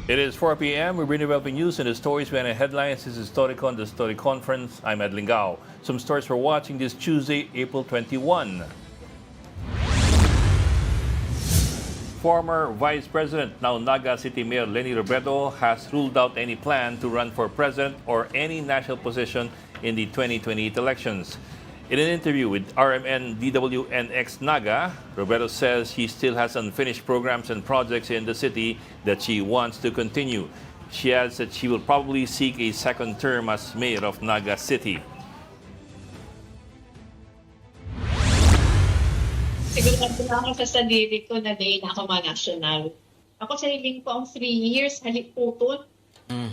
It is 4 p.m. We bring developing news and the stories behind the headlines. This is Storycon, the Story Conference. I'm Ed Lingao. Some stories for watching this Tuesday, April 21. Former Vice President, now Naga City Mayor Leni Robredo, has ruled out any plan to run for president or any national position in the 2028 elections. In an interview with RMN DWNX Naga, Robredo says she still has unfinished programs and projects in the city that she wants to continue. She adds that she will probably seek a second term as mayor of Naga City. Sigurado na ako sa sarili ko na din ako ma-national. Ako sa hiling ko ang 3 years, haliputon.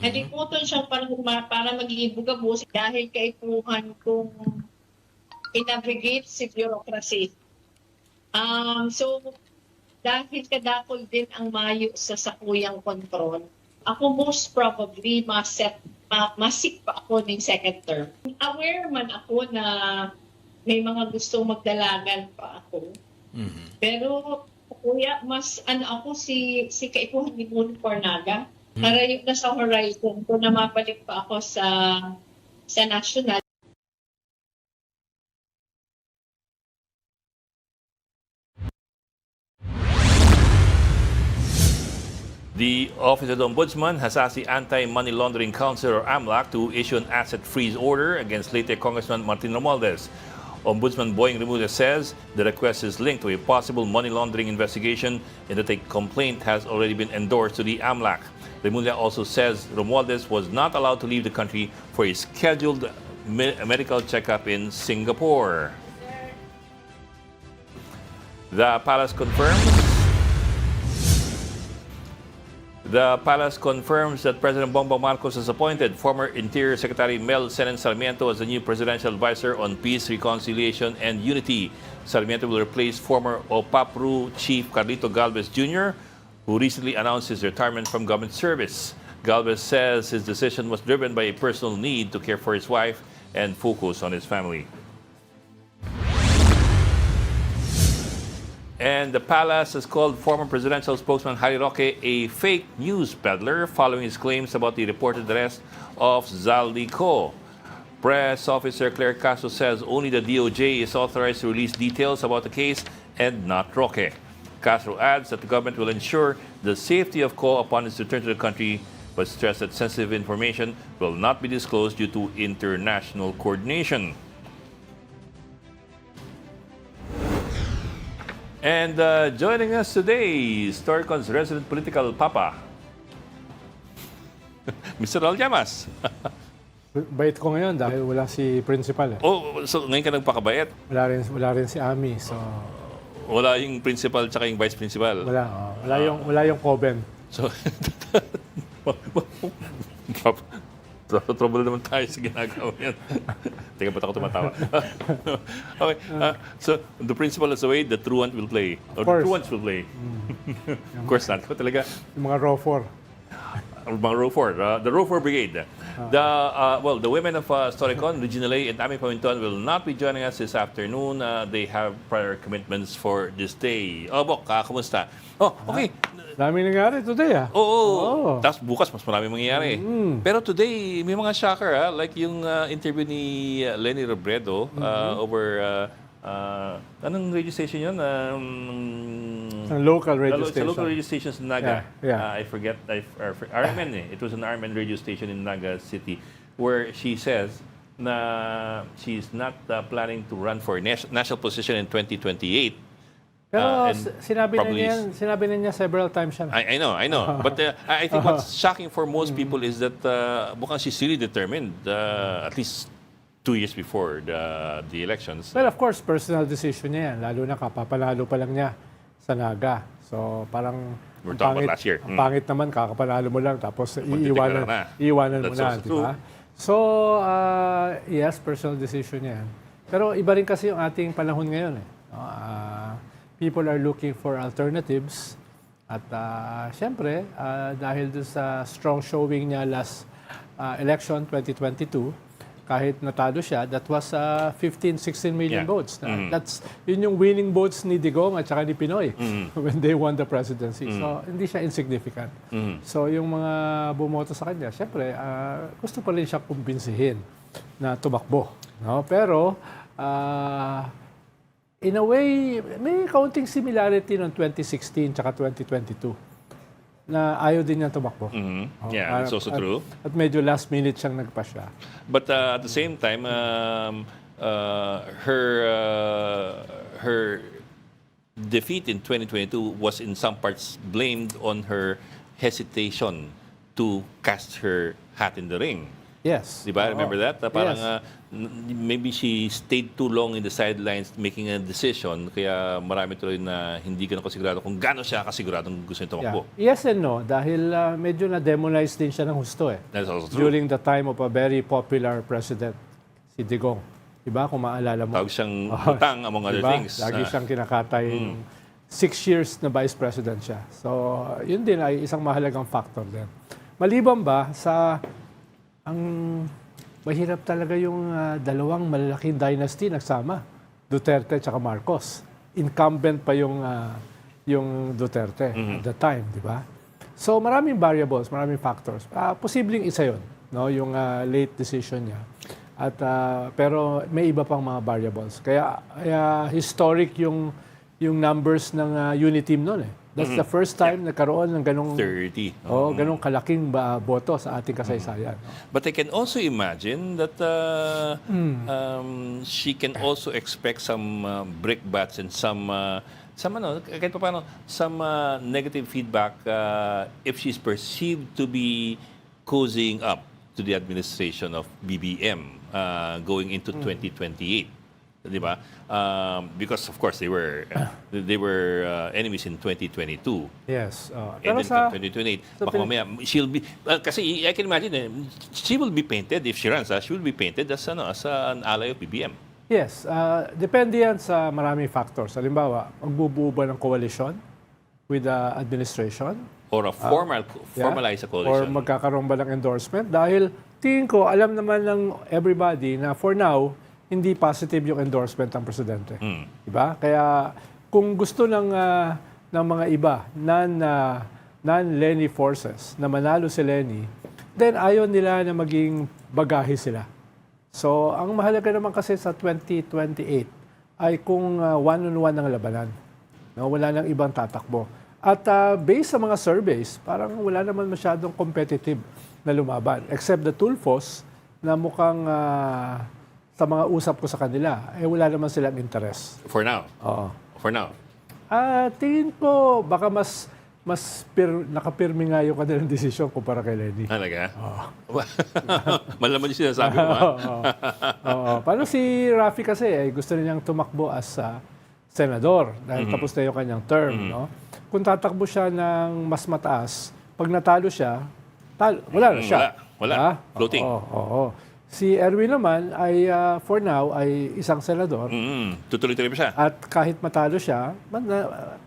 Haliputon siyang para magiging bugabos dahil kaipuhan kong i-navigate si bureaucracy. So, dahil kadakol din ang mayo sa sakuyang kontrol, ako most probably masik pa ako ng second term. Aware man ako na may mga gustong magdalagan pa ako. Pero kuya, mas ako si kaipuhan ni Moon Cornaga. Parayo na sa horizon ko na mabalik pa ako sa national. The Office of the Ombudsman has asked the Anti-Money Laundering Council, or AMLAC, to issue an asset freeze order against Leyte Congressman Martin Romualdez. Ombudsman Boying Remulla says the request is linked to a possible money laundering investigation and that a complaint has already been endorsed to the AMLAC. Remulla also says Romualdez was not allowed to leave the country for a scheduled medical checkup in Singapore. The palace confirms that President Bongbong Marcos has appointed former Interior Secretary Mel Senen Sarmiento as the new presidential advisor on peace, reconciliation, and unity. Sarmiento will replace former OPAPRU Chief Carlito Galvez Jr., who recently announced his retirement from government service. Galvez says his decision was driven by a personal need to care for his wife and focus on his family. And the palace has called former presidential spokesman Harry Roque a fake news peddler following his claims about the reported arrest of Zaldico. Press officer Claire Castro says only the DOJ is authorized to release details about the case and not Roque. Castro adds that the government will ensure the safety of Co upon his return to the country, but stressed that sensitive information will not be disclosed due to international coordination. And joining us today, Storycon's resident political papa, Mr. Raul Llamas. Bait ko ngayon dahil wala si principal. Oh, so ngayon ka nagpakabait? Wala rin si Ami. So Wala yung principal tsaka yung vice principal? wala yung Coben. So, trouble naman tayo sa ginagawa yan. Teka, ba't ako tumatawa? Okay, so the principal is away, the truant will play. Or the truants will play. Of course not. Ko talaga. Yung mga RO4. Mga RO4, the RO4 Brigade. The women of Storycon, Regina Lay and Ami Pamintuan will not be joining us this afternoon. They have prior commitments for this day. Oh, Bok, kamusta? Oh, okay. Dami nangyari today Oo. Tapos bukas, mas marami mangyayari. Pero today, may mga shocker, like yung interview ni Leni Robredo over, anong radio station yun? Local radio Sa station. local radio stations in Naga. Yeah. I forget, RMN eh. It was an RMN radio station in Naga City where she says na she's not planning to run for a national position in 2028. Pero And sinabi probably na niya several times yan. I know. But I think what's shocking for most people is that mukhang she's really determined, at least 2 years before the elections. Well, of course, personal decision niya yan. Lalo na kapapanalo pa lang niya sa Naga. So, parang We're talking about last year. Ang pangit naman, kakapanalo mo lang, tapos Magtitira na. iiwanan mo That's na, also di true. ba? So, yes, personal decision niya yan. Pero iba rin kasi yung ating panahon ngayon. People are looking for alternatives. At siyempre, dahil doon sa strong showing niya last election 2022, kahit natalo siya, that was 15, 16 million Yeah. votes. Yun yung winning votes ni Digong at saka ni Pinoy when they won the presidency. So, hindi siya insignificant. So, yung mga bumoto sa kanya, syempre, gusto pa rin siya kumbinsihin na tumakbo. No? Pero, in a way, may kaunting similarity ng 2016 tsaka 2022 na ayaw din niya tumakbo. Yeah, that's also true. At medyo last minute siyang nagpasya. But at the same time, her defeat in 2022 was in some parts blamed on her hesitation to cast her hat in the ring. Yes. Di ba? Remember that? Parang Yes. maybe she stayed too long in the sidelines making a decision, kaya marami tuloy na hindi ganun kasigurado kung gaano siya kasiguradong gusto niya tumakbo. Yeah. Yes and no, dahil medyo na-demonize din siya ng husto eh. That's also true. During the time of a very popular president, si Digong. Diba? Kung maalala mo. Tawag siyang utang among other Diba? things. Lagi siyang kinakatay. 6 years na vice president siya. So, yun din ay isang mahalagang factor din. Maliban ba sa ang mahirap talaga yung dalawang malalaking dynasty nagsama, Duterte at Marcos. Incumbent pa yung Duterte at the time, di ba? So maraming variables, maraming factors. Posibleng isa yun, no? Yung late decision niya. At pero may iba pang mga variables. Kaya historic yung numbers ng unity team noon eh. That's the first time nagkaroon ng ganong 30. ganong kalaking boto sa ating kasaysayan. But I can also imagine that she can also expect some brickbats and some kahit paano, some negative feedback if she's perceived to be cozying up to the administration of BBM going into 2028. Di ba? Because of course they were enemies in 2022. Yes. And Pero then sa 2028, baka mamaya she'll be kasi I can imagine she will be painted if she runs. She will be painted as an ally of BBM. yes, depende yan sa maraming factors. Halimbawa, magbubuo ba ng coalition with the administration? Or a formalize a Or coalition. magkakaroon ba ng endorsement? Dahil tingin ko, alam naman ng everybody na for now, hindi positive yung endorsement ng presidente. Diba? Kaya kung gusto ng mga iba, non-Lenny forces, na manalo si Lenny, then ayaw nila na maging bagahe sila. So, ang mahalaga naman kasi sa 2028 ay kung one-on-one ang labanan. No, wala nang ibang tatakbo. At based sa mga surveys, parang wala naman masyadong competitive na lumaban. Except the Tulfos na mukhang sa mga usap ko sa kanila, wala naman silang interest. For now. Oo. For now. Tingin ko baka mas nakapirmi nga yung kanilang desisyon kumpara kay Lenny. Talaga? Malaman yung sinasabi mo, ha? Oo. Paano si Rafi kasi gusto niyang tumakbo as senador dahil tapos na yung kanyang term. No? Kung tatakbo siya ng mas mataas, pag natalo siya, wala na siya. Wala. Floating. Oo. Si Erwin naman ay for now ay isang senador Tutuloy-tuloy pa siya. at kahit matalo siya,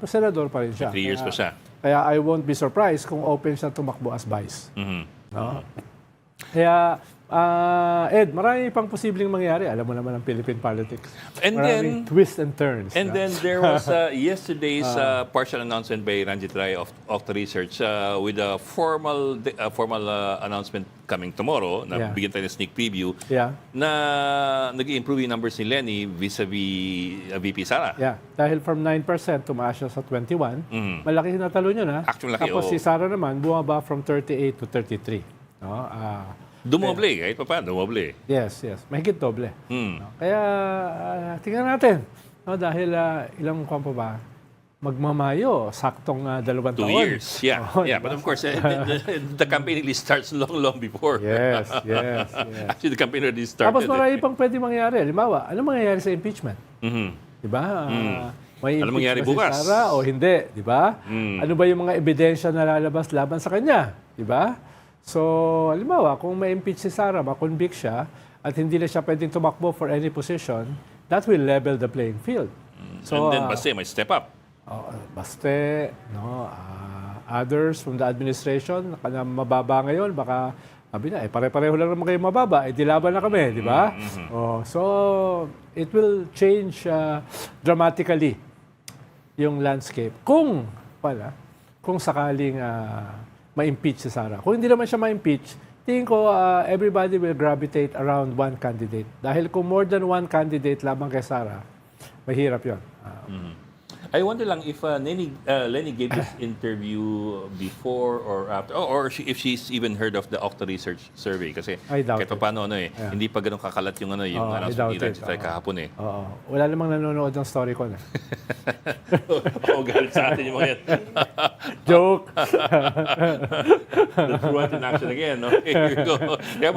senador pa rin siya. 3 years pa siya. Kaya I won't be surprised kung open siya tumakbo as vice. No? Kaya, Ed, marami pang posibleng mangyari. Alam mo naman ang Philippine politics. And Maraming twists and turns. And no? then there was yesterday's partial announcement by Ranjit Rai of the Research with a formal announcement coming tomorrow na Yeah. bigyan tayo ng sneak preview Yeah. na nag-improve yung numbers ni Lenny vis-a-vis VP Sara. Yeah. Dahil from 9% tumaas siya sa 21, malaki na talo niya na. Actually, laki, Tapos oo. si Sara naman, bumaba from 38 to 33. No? Dumoble, kahit pa paano, dumoble. Yes. Mahigit doble. No? Kaya, tingnan natin. No? Dahil ilang kuwan pa ba? Magmamayo, saktong 2 2 taon. years. Yeah. Oh, Yeah, diba? but of course, the campaign really starts long before. Yes. Actually, the campaign already started. Tapos marami pang pwede mangyari. Halimbawa, ano mangyayari sa impeachment? Diba? May Ano mangyayari impeach ba bukas? si Sara o hindi? Diba? Ano ba yung mga ebidensya na lalabas laban sa kanya? Diba? So, halimbawa, kung may impeach si Sara, makonvict siya, at hindi na siya pwedeng tumakbo for any position, that will level the playing field. So, And then Baste might step up. Baste, no, others from the administration na mababa ngayon, baka Sabi na, pare-pareho lang naman kayo mababa, di laban na kami, di ba? So, it will change dramatically yung landscape. Kung sakaling ma-impeach si Sara. Kung hindi naman siya ma-impeach, tingin ko everybody will gravitate around one candidate. Dahil kung more than one candidate labang kay Sara, mahirap yun. I wonder lang if Lenny gave this interview before or after, or if she's even heard of the Octa Research Survey. Kasi I doubt kahit paano hindi pa ganun kakalat yung I announcement doubt ni Ranjit it. Ray kahapon eh. Oo. Wala namang nanonood ng story ko na. Galit sa atin yung mga yan. Joke! The truant in action again. No? Here we go. Kaya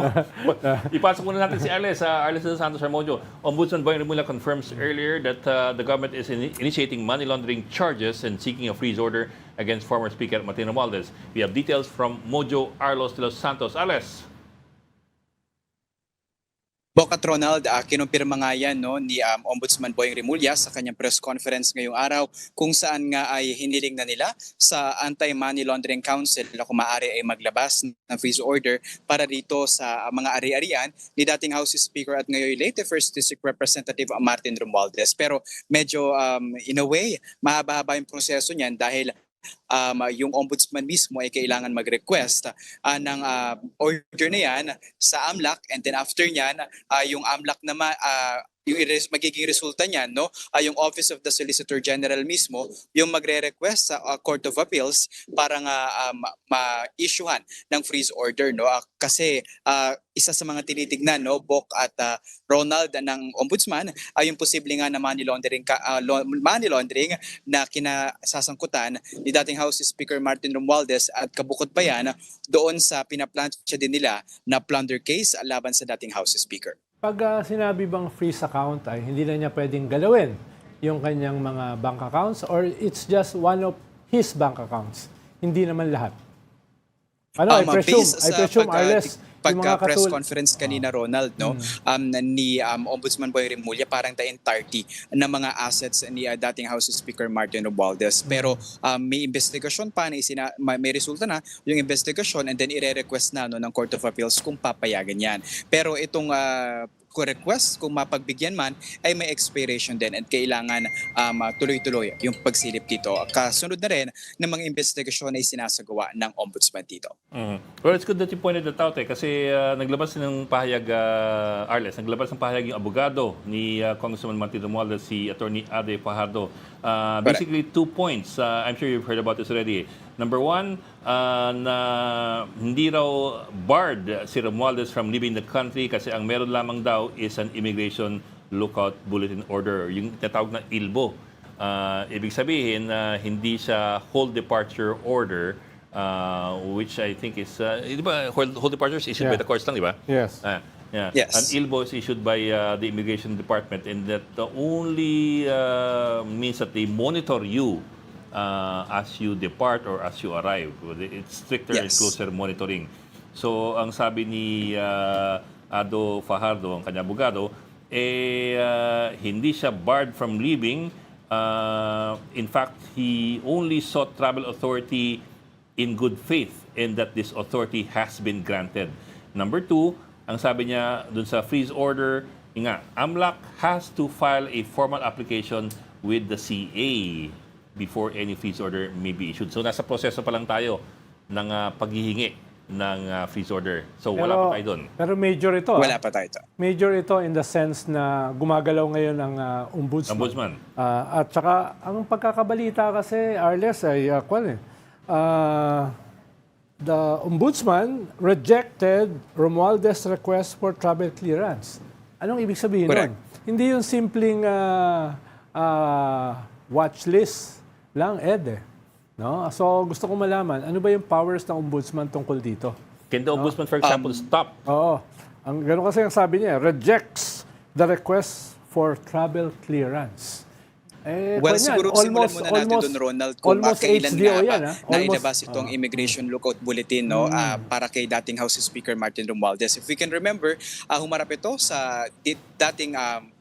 ipasok muna natin si Arles. Arles de Santos Hermoso. Ombudsman Boying Remulla confirms earlier that the government is initiating money laundering charges and seeking a freeze order against former Speaker Martin Romualdez. We have details from Mojo Arlos de los Santos. Arles. Bocat Ronald, kinumpirma nga yan ni Ombudsman Boying Remulla sa kanyang press conference ngayong araw kung saan nga ay hiniling na nila sa Anti-Money Laundering Council na kung maaari ay maglabas ng freeze order para dito sa mga ari-arian ni dating House Speaker at ngayon late First District Representative Martin Romualdez. Pero medyo in a way, mahaba-haba yung proseso niyan dahil yung ombudsman mismo ay kailangan mag-request ng order na yan sa AMLAC, and then after niyan yung AMLAC naman yung magiging resulta niyan yung Office of the Solicitor General mismo yung magre-request sa Court of Appeals para nga ma-issuehan ng freeze order kasi isa sa mga tinitignan Bok at Ronald ng ombudsman ay yung posible nga na money laundering na kinasasangkutan ni dating House Speaker Martin Romualdez at kabukod pa yan doon sa pinaplansya din nila na plunder case laban sa dating House Speaker. Pag sinabi bang freeze account ay hindi na niya pwedeng galawin yung kanyang mga bank accounts or it's just one of his bank accounts? Hindi naman lahat. I presume Arles, pagka-press conference kanina Ronald ni Ombudsman Boy Remulla parang the entirety ng mga assets ni dating House Speaker Martin Romualdez. Pero may investigasyon pa na may resulta na yung investigasyon and then ire-request na ng Court of Appeals kung papayagan yan. Pero itong request kung mapagbigyan man ay may expiration din at kailangan tuloy-tuloy yung pagsilip dito. Kasunod na rin ng mga investigasyon ay sinasagawa ng ombudsman dito. Well, it's good that you pointed that out kasi naglabas ng pahayag, Arles, naglabas ng pahayag yung abogado ni Congressman Martin Romualdez, si Attorney Ade Fajardo. Basically 2 points. I'm sure you've heard about this already. Number one, na hindi raw barred si Romualdez from leaving the country kasi ang meron lamang daw is an immigration lookout bulletin order, yung tinatawag na ILBO. Ibig sabihin hindi siya whole departure order, which I think is, di ba, whole departure is issued by the courts lang, di ba? Yes. Yes. An ILBO is issued by the Immigration Department, and that only means that they monitor you as you depart or as you arrive. It's stricter and closer monitoring. So, ang sabi ni Ado Fajardo, ang kanyang abogado, hindi siya barred from leaving. In fact, he only sought travel authority in good faith and that this authority has been granted. Number two, ang sabi niya dun sa freeze order, AMLAC has to file a formal application with the CA before any freeze order may be issued. So nasa proseso pa lang tayo ng paghihingi ng freeze order. So wala pa tayo doon. Pero major ito. Wala pa tayo ito. Major ito in the sense na gumagalaw ngayon ang ombudsman. At saka ang pagkakabalita kasi, Arles, ay the ombudsman rejected Romualdez's request for travel clearance. Anong ibig sabihin nun? Hindi yung simpleng watch list lang, no? So, gusto ko malaman, ano ba yung powers ng ombudsman tungkol dito? Can the ombudsman, for example, stop? Oo. Ang gano'n kasi ang sabi niya, rejects the request for travel clearance. Siguro simulan muna natin doon, Ronald, kung kailan nga na inabas itong Immigration Lookout Bulletin para kay dating House Speaker Martin Romualdez. If we can remember, humarap ito sa dating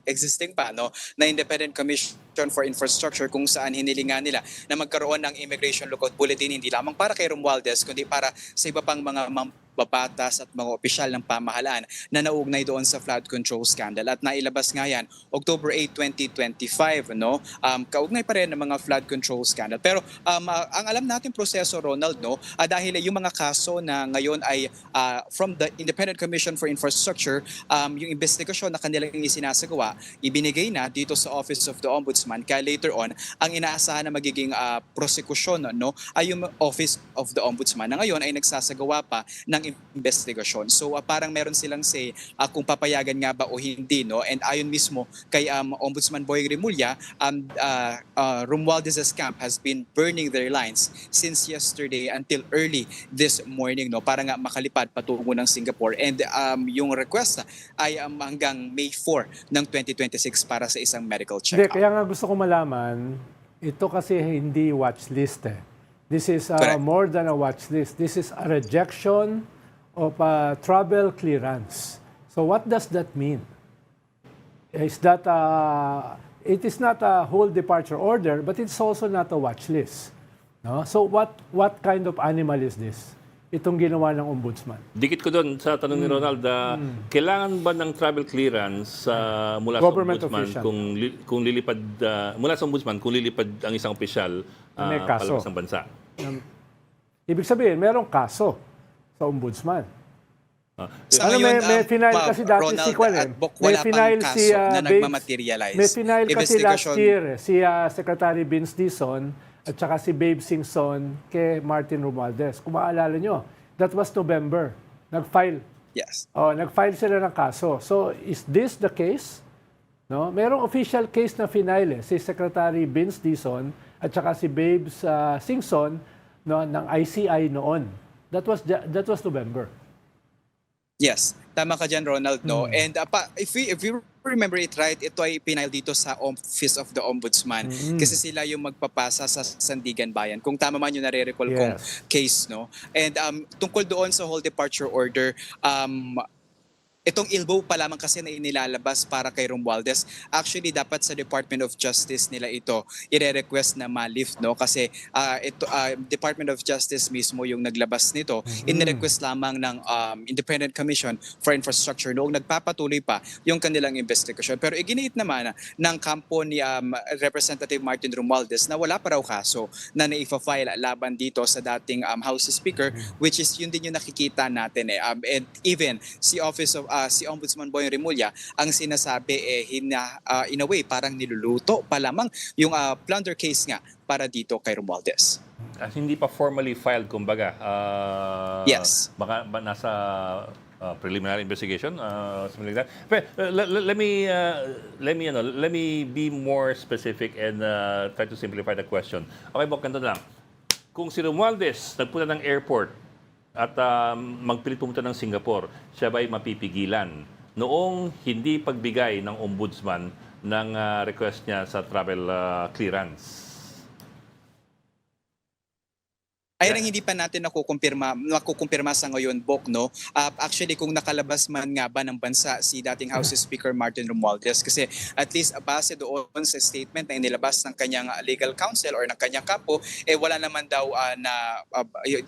existing pa na Independent Commission for Infrastructure kung saan hinilingan nila na magkaroon ng Immigration Lookout Bulletin hindi lamang para kay Romualdez kundi para sa iba pang mga mambabatas at mga opisyal ng pamahalaan na naugnay doon sa flood control scandal. At nailabas nga yan October 8, 2025, no? Kaugnay pa rin ng mga flood control scandal. Pero ang alam natin proseso, Ronald, no, dahil yung mga kaso na ngayon ay from the Independent Commission for Infrastructure, yung investigasyon na kanilang isinasagawa, ibinigay na dito sa Office of the Ombudsman. Kaya later on, ang inaasahan na magiging prosekusyon, no, ay yung Office of the Ombudsman na ngayon ay nagsasagawa pa ng investigasyon. So parang meron silang say kung papayagan nga ba o hindi, no. And ayon mismo kay Ombudsman Boying Remulla, Romualdez's camp has been burning their lines since yesterday until early this morning, no, para nga makalipad patungo ng Singapore. And yung request ay hanggang May 4 ng 2026 para sa isang medical Hindi, check-up. kaya nga gusto ko malaman, ito kasi hindi watch list eh. This is Correct. more than a watch list. This is a rejection of travel clearance. So what does that mean? Is that it is not a whole departure order, but it's also not a watch list. No? So what kind of animal is this? Itong ginawa ng ombudsman. Dikit ko doon sa tanong ni Ronald, kailangan ba ng travel clearance mula Government sa ombudsman official. kung lilipad mula sa ombudsman kung lilipad ang isang opisyal May kaso. palabas ng bansa? Ibig sabihin, merong kaso sa ombudsman. Sa Ano, ngayon, may final kasi dati Ronald si Kwan at Bok, May wala final pang kaso si na Babes. nagmamaterialize. May final kasi last Investigation- year si Secretary Vince Dizon at saka si Babe Singson kay Martin Romualdez. Kung maalala nyo, that was November. Nag-file. Yes. Nag-file sila ng kaso. So, is this the case? No? Merong official case na final si Secretary Vince Dizon at saka si Babes Singson, no, ng ICI noon. That was November. Yes, tama ka dyan, Ronald, no? And if you remember it right, ito ay pinile dito sa Office of the Ombudsman kasi sila yung magpapasa sa Sandigan Bayan. Kung tama man yung nare-recall kong Yes. case, no? And tungkol doon sa whole departure order, itong ILBO pa lamang kasi na inilalabas para kay Romualdez. Actually, dapat sa Department of Justice nila ito i-request na ma-lift, no? Kasi Department of Justice mismo yung naglabas nito. In-request lamang ng Independent Commission for Infrastructure noong nagpapatuloy pa yung kanilang investigation. Pero iginiit naman ng kampo ni Representative Martin Romualdez na wala pa raw kaso na naifa-file laban dito sa dating House Speaker, which is yun din yung nakikita natin eh. And even si si Ombudsman Boying Remulla ang sinasabi in a way parang niluluto pa lamang yung plunder case nga para dito kay Romualdez. At hindi pa formally filed, kumbaga. Yes. Baka nasa preliminary investigation, something like that. But let me be more specific and try to simplify the question. Okay, Bok, ganito lang. Kung si Romualdez nagpunta ng airport at magpilit pumunta ng Singapore, siya ba'y mapipigilan noong hindi pagbigay ng ombudsman ng request niya sa travel clearance? Ayun ang hindi pa natin nakukumpirma sa ngayon, Bok, no? Actually, kung nakalabas man nga ba ng bansa si dating House Speaker Martin Romualdez, kasi at least base doon sa statement na inilabas ng kanyang legal counsel or ng kanyang kapo, wala naman daw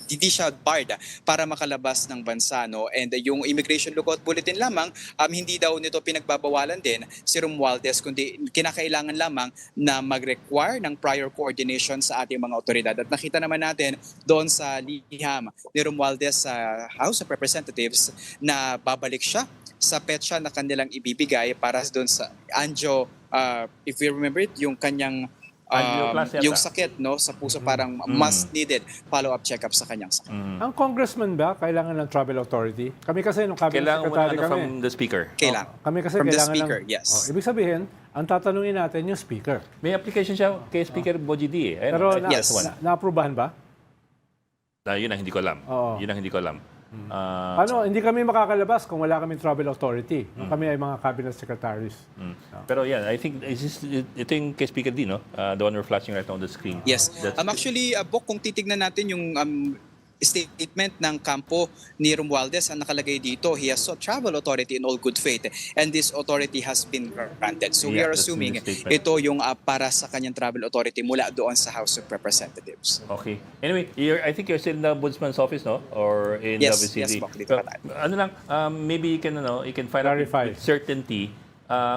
hindi siya barred para makalabas ng bansa, no? And yung Immigration Lookout Bulletin lamang, hindi daw nito pinagbabawalan din si Romualdez, kundi kinakailangan lamang na mag-require ng prior coordination sa ating mga otoridad. At nakita naman natin doon sa liham ni Romualdez sa House of Representatives na babalik siya sa petsa na kanilang ibibigay para doon sa Anjo, if you remember it, yung kanyang Angioplasty yung yata. sakit, no, sa puso, parang must needed follow-up check-up sa kanyang sakit. Ang congressman ba kailangan ng travel authority? Kami kasi nung cabinet Kailangan mo secretary na kami. from the speaker. Kailangan. Kami kasi From the kailangan speaker, ng, yes. ibig sabihin, ang tatanungin natin yung speaker. May application siya kay Speaker Boji D. Ayun, Pero I think that's one. na-aprubahan ba? Yun ang hindi ko alam. Oo. Yun ang hindi ko alam. Ano, hindi kami makakalabas kung wala kaming travel authority. Kami ay mga cabinet secretaries. Pero yeah, I think ito yung kay Speaker D, no? The one we're flashing right now on the screen. Yes. That's- Actually, Bok, kung titignan natin yung statement ng kampo ni Romualdez ang nakalagay dito, he has sought travel authority in all good faith and this authority has been granted. So we Yeah, are that's in assuming the statement. ito yung para sa kanyang travel authority mula doon sa House of Representatives. Okay. Anyway, I think you're still in the Ombudsman's office, no? Or in Yes, the yes VCD. po, dito pa tayo. Ano lang, maybe you can find out Clarify. with certainty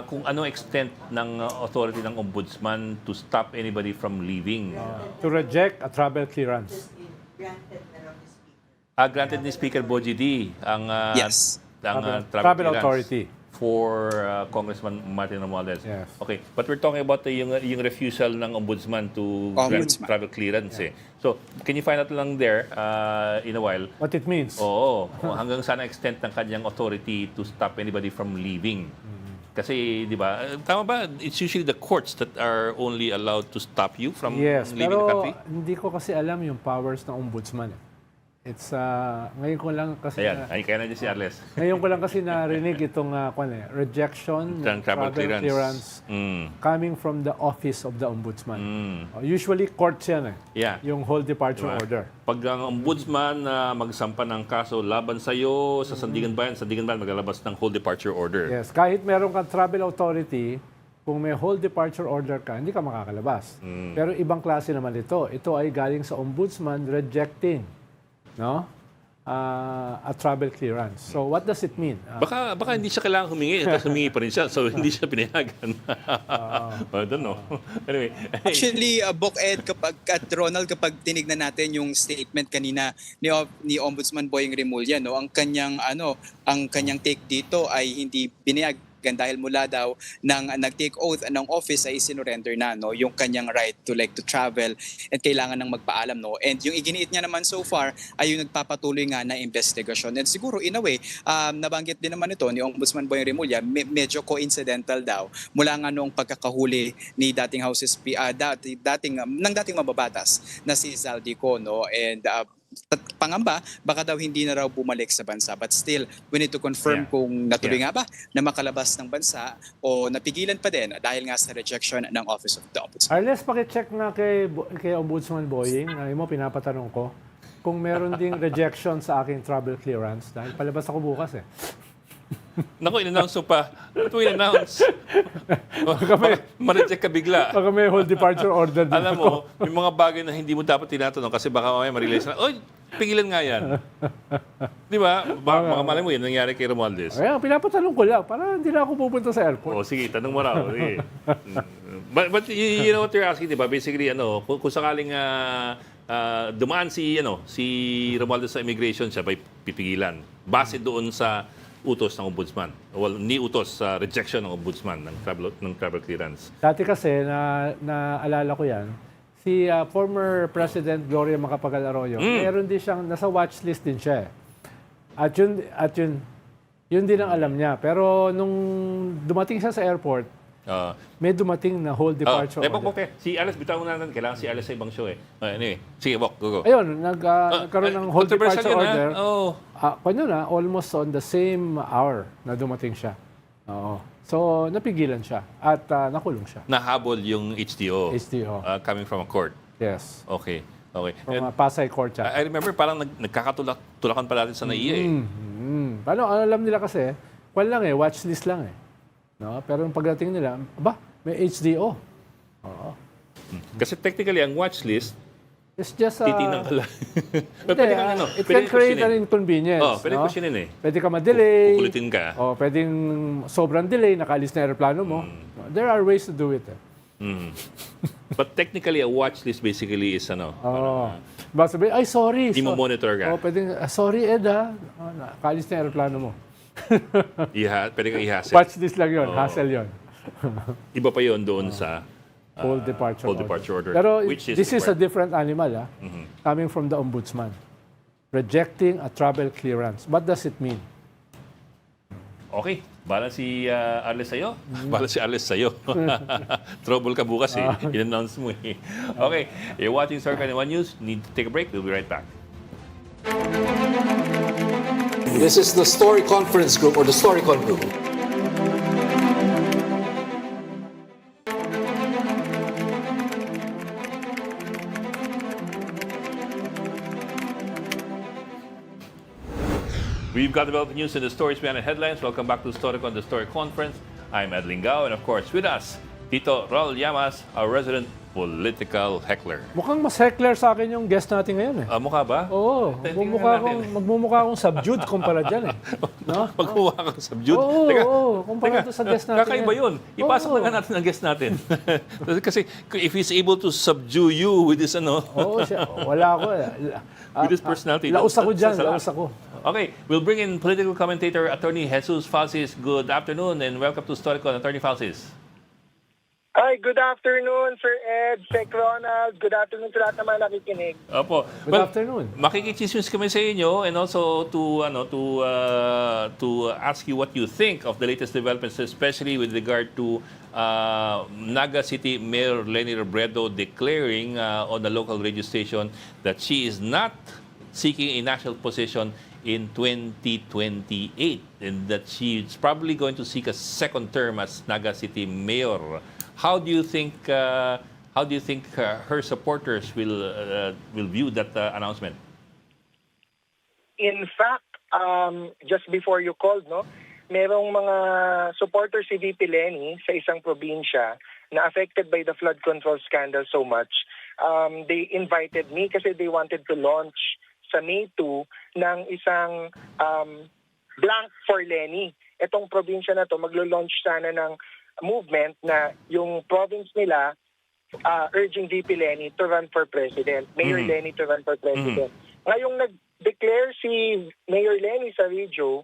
kung ano extent ng authority ng Ombudsman to stop anybody from leaving. To reject a travel clearance. Granted ni Speaker Boji D ang Yes. ang Travel clearance authority. for Congressman Martin Romualdez. Yes. Okay, but we're talking about yung refusal ng Ombudsman to grant Ombudsman. travel clearance. So, can you find out lang there in a while? What it means. Oo, hanggang saan ang extent ng kanyang authority to stop anybody from leaving. Kasi, di ba, tama ba, it's usually the courts that are only allowed to stop you from Yes, leaving the pero country? hindi ko kasi alam yung powers ng ombudsman. It's ngayon ko lang kasi Ayan, ay kaya nandiyan si Arles. ngayon ko lang kasi narinig itong rejection Ng ng travel clearance. coming from the office of the ombudsman. Mm. Usually courts yan Yeah. yung whole departure Diba? order. Pag ang ombudsman na magsampa ng kaso laban sa iyo sa Sandigan Bayan maglalabas ng whole departure order. Yes, kahit meron kang travel authority, kung may whole departure order ka, hindi ka makakalabas. Pero ibang klase naman ito. Ito ay galing sa ombudsman rejecting a travel clearance. So what does it mean? Baka hindi siya kailangan humingi, tapos humingi pa rin siya, so hindi siya pinayagan. I don't know. Anyway, Actually, Bok Ed, at Ronald, kapag tinignan natin yung statement kanina ni Ombudsman Boying Remulla, ang kanyang take dito ay hindi binayag dahil mula daw nang nag-take oath ng office ay sinurrender na yung kanyang right to travel and kailangan nang magpaalam and yung iginiit niya naman so far ay yung nagpapatuloy nga na investigasyon and siguro in a way nabanggit din naman ito ni Ombudsman Boying Remulla medyo coincidental daw mula nga noong pagkakahuli ni dating dating mababatas na si Zaldico and pangamba, baka daw hindi na raw bumalik sa bansa. But still, we need to confirm kung natuloy nga ba na makalabas ng bansa o napigilan pa din dahil nga sa rejection ng Office of the Ombudsman. Arles, pakicheck na kay Ombudsman Boying. Ay mo, pinapatanong ko kung meron ding rejection sa aking travel clearance dahil palabas ako bukas naku, in-announce mo pa. Ito in-announce. Ma-reject ka bigla. Baka may whole departure order din Alam mo, yung mga bagay na hindi mo dapat tinatanong kasi baka mamaya ma-realize na, oy, pigilan nga yan. Di ba? Baka malay mo yun, nangyari kay Romualdez. Ayan, pinapatanong ko lang para hindi na ako pupunta sa airport. O sige, tanong mo raw. Sige. But you know what you're asking, di ba? Basically, kung sakaling dumaan si Romualdez sa immigration, siya ba'y pipigilan? Base doon sa utos ng ombudsman. Well, ni utos sa rejection ng ombudsman ng travel clearance. Dati kasi, naalala ko yan, si former President Gloria Macapagal Arroyo, meron din siyang, nasa watchlist din siya. At yun din ang alam niya. Pero nung dumating siya sa airport, may dumating na whole departure order. Okay. Si Alice, bitawan na natin. Kailangan si Alice sa ibang show Anyway, sige, Bok, go. Ayun, nagkaroon ng whole Controversial departure yun, order. Oh. Almost on the same hour na dumating siya. Oo. So, napigilan siya at nakulong siya. Nahabol yung HDO. HDO. Coming from a court. Yes. Okay. From Pasay Court siya. I remember parang nagkakatulakan pa natin sa NAIA Paano? Alam nila kasi, watchlist lang Pero yung pagdating nila, may HDO. Oo. Kasi technically, ang watch list, It's just titingnan ka lang. it can create an inconvenience. Pwede questionin Pwede ka ma-delay. Kukulitin ka. Pwedeng sobrang delay, nakaalis na aeroplano mo. There are ways to do it. But technically, a watch list basically is Baka sabihin, ay sorry. Hindi mo monitor ka. Pwedeng, sorry Ed nakaalis na aeroplano mo. Pwede kang i-hassle. Watch this lang yun, hassle yun. Iba pa yun doon sa Whole departure order. Pero this is a different animal, coming from the ombudsman. Rejecting a travel clearance. What does it mean? Okay. Bala si Arles sa'yo. Bala si Arles sa'yo. Trouble ka bukas In-announce mo Okay. You're watching Star 21 News. Need to take a break. We'll be right back. This is the Story Conference Group or the Storycon Group. We've got developing news and the stories behind the headlines. Welcome back to Historico on the Story Conference. I'm Ed Lingao, and of course, with us, Tito Raul Llamas, our resident political heckler. Mukhang mas heckler sa akin yung guest natin ngayon eh. Mukha ba? Oo, magmumukha akong subdued kumpara dyan eh. No? Magkuha kang subdued. Oo, kumpara to sa guest natin. Kakaiba yun. Ipasok na nga natin ang guest natin. Kasi if he's able to subdue you with this Oo, wala ako eh. with this personality. Laos ako dyan, sa- laos ako. Okay, we'll bring in political commentator Attorney Jesus Falsis. Good afternoon and welcome to Storicon, Attorney Falsis. Hi, good afternoon, Sir Ed, Sec Ronald. Good afternoon sa lahat ng mga nakikinig. Opo. Good afternoon. Makikichismis kami sa inyo and also to ask you what you think of the latest developments, especially with regard to Naga City Mayor Leni Robredo declaring on the local radio station that she is not seeking a national position in 2028 and that she is probably going to seek a second term as Naga City Mayor. How do you think her supporters will view that announcement? In fact, just before you called, no, merong mga supporters si VP Leni sa isang probinsya na affected by the flood control scandal so much. They invited me kasi they wanted to launch sa May 2 ng isang blank for Leni. Itong probinsya na to maglo-launch sana ng movement na yung province nila urging VP Leni to run for president, Mayor Leni to run for president. Ngayong nag-declare si Mayor Leni sa radio,